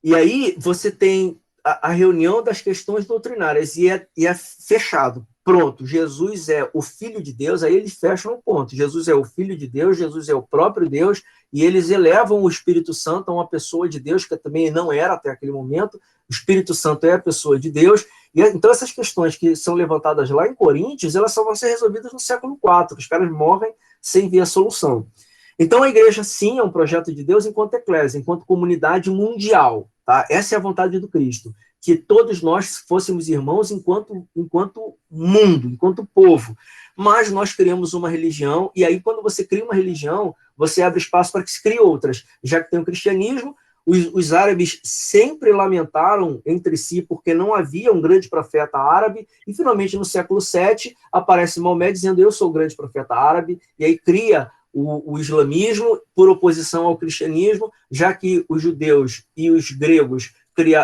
E aí você tem a reunião das questões doutrinárias, e é fechado. Pronto, Jesus é o Filho de Deus, aí eles fecham um ponto. Jesus é o Filho de Deus, Jesus é o próprio Deus, e eles elevam o Espírito Santo a uma pessoa de Deus, que também não era até aquele momento. O Espírito Santo é a pessoa de Deus. E então essas questões que são levantadas lá em Coríntios, elas só vão ser resolvidas no século IV. Os caras morrem sem ver a solução. Então a igreja, sim, é um projeto de Deus enquanto eclésia, enquanto comunidade mundial. Tá? Essa é a vontade do Cristo. Que todos nós fôssemos irmãos enquanto mundo, enquanto povo. Mas nós criamos uma religião, e aí quando você cria uma religião, você abre espaço para que se crie outras. Já que tem o cristianismo, os árabes sempre lamentaram entre si porque não havia um grande profeta árabe, e finalmente no século VII aparece Maomé dizendo eu sou o grande profeta árabe, e aí cria o islamismo por oposição ao cristianismo, já que os judeus e os gregos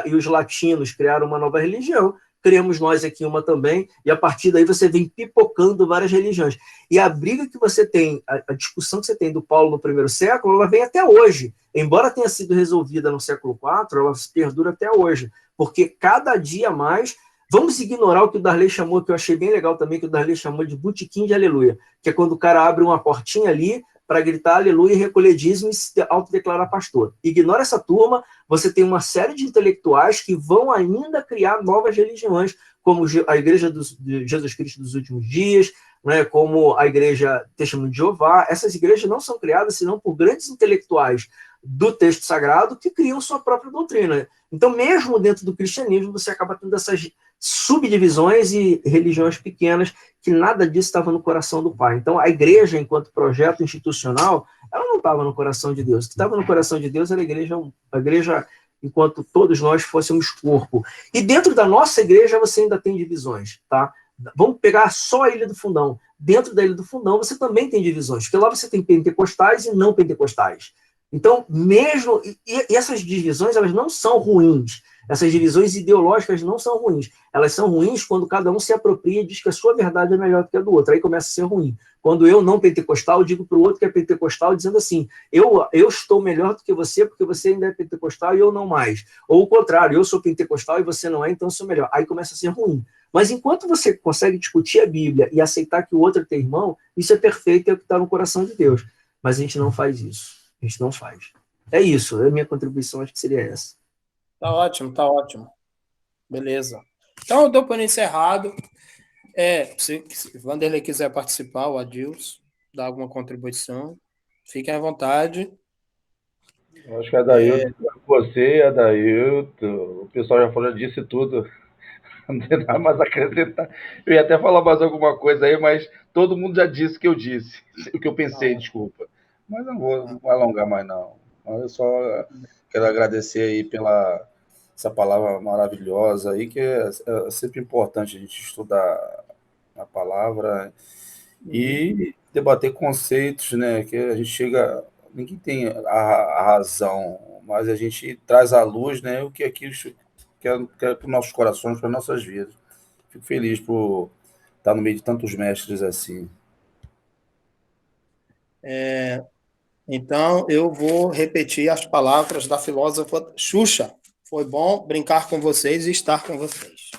e os latinos criaram uma nova religião, criamos nós aqui uma também, e a partir daí você vem pipocando várias religiões. E a briga que você tem, a discussão que você tem do Paulo no primeiro século, ela vem até hoje. Embora tenha sido resolvida no século IV, ela se perdura até hoje, porque cada dia mais... Vamos ignorar o que o Darley chamou, que eu achei bem legal também, que o Darley chamou de botequim de aleluia, que é quando o cara abre uma portinha ali para gritar aleluia e recolher dízimo e se autodeclarar pastor. Ignora essa turma, você tem uma série de intelectuais que vão ainda criar novas religiões, como a Igreja de Jesus Cristo dos Últimos Dias, né, como a Igreja Testemunho de Jeová. Essas igrejas não são criadas senão por grandes intelectuais do texto sagrado que criam sua própria doutrina. Então, mesmo dentro do cristianismo, você acaba tendo essas subdivisões e religiões pequenas, que nada disso estava no coração do Pai. Então, a igreja, enquanto projeto institucional, ela não estava no coração de Deus. O que estava no coração de Deus era a igreja enquanto todos nós fôssemos corpo. E dentro da nossa igreja, você ainda tem divisões, tá? Vamos pegar só a Ilha do Fundão. Dentro da Ilha do Fundão, você também tem divisões, porque lá você tem pentecostais e não pentecostais. Então, mesmo... E essas divisões, elas não são ruins. Essas divisões ideológicas não são ruins. Elas são ruins quando cada um se apropria e diz que a sua verdade é melhor do que a do outro. Aí começa a ser ruim. Quando eu, não pentecostal, digo para o outro que é pentecostal, dizendo assim, eu estou melhor do que você porque você ainda é pentecostal e eu não mais. Ou o contrário, eu sou pentecostal e você não é, então eu sou melhor. Aí começa a ser ruim. Mas enquanto você consegue discutir a Bíblia e aceitar que o outro é teu irmão, isso é perfeito e é o que está no coração de Deus. Mas a gente não faz isso. A gente não faz. É isso. A minha contribuição acho que seria essa. Tá ótimo, tá ótimo. Beleza. Então, eu dou por encerrado. Se Vanderlei quiser participar, o Adilson, dar alguma contribuição, fiquem à vontade. Eu acho que você, Adailton, o pessoal já disse tudo. Não tem nada mais a acrescentar. Eu ia até falar mais alguma coisa aí, mas todo mundo já disse o que eu disse, o que eu pensei, desculpa. Mas não vou alongar mais, não. Eu só quero agradecer aí pela essa palavra maravilhosa aí, que é sempre importante a gente estudar a palavra e debater conceitos, né? Que a gente chega. Ninguém tem a razão, mas a gente traz à luz, né? O que aquilo que é para os nossos corações, para as nossas vidas. Fico feliz por estar no meio de tantos mestres assim. Então, eu vou repetir as palavras da filósofa Xuxa. Foi bom brincar com vocês e estar com vocês.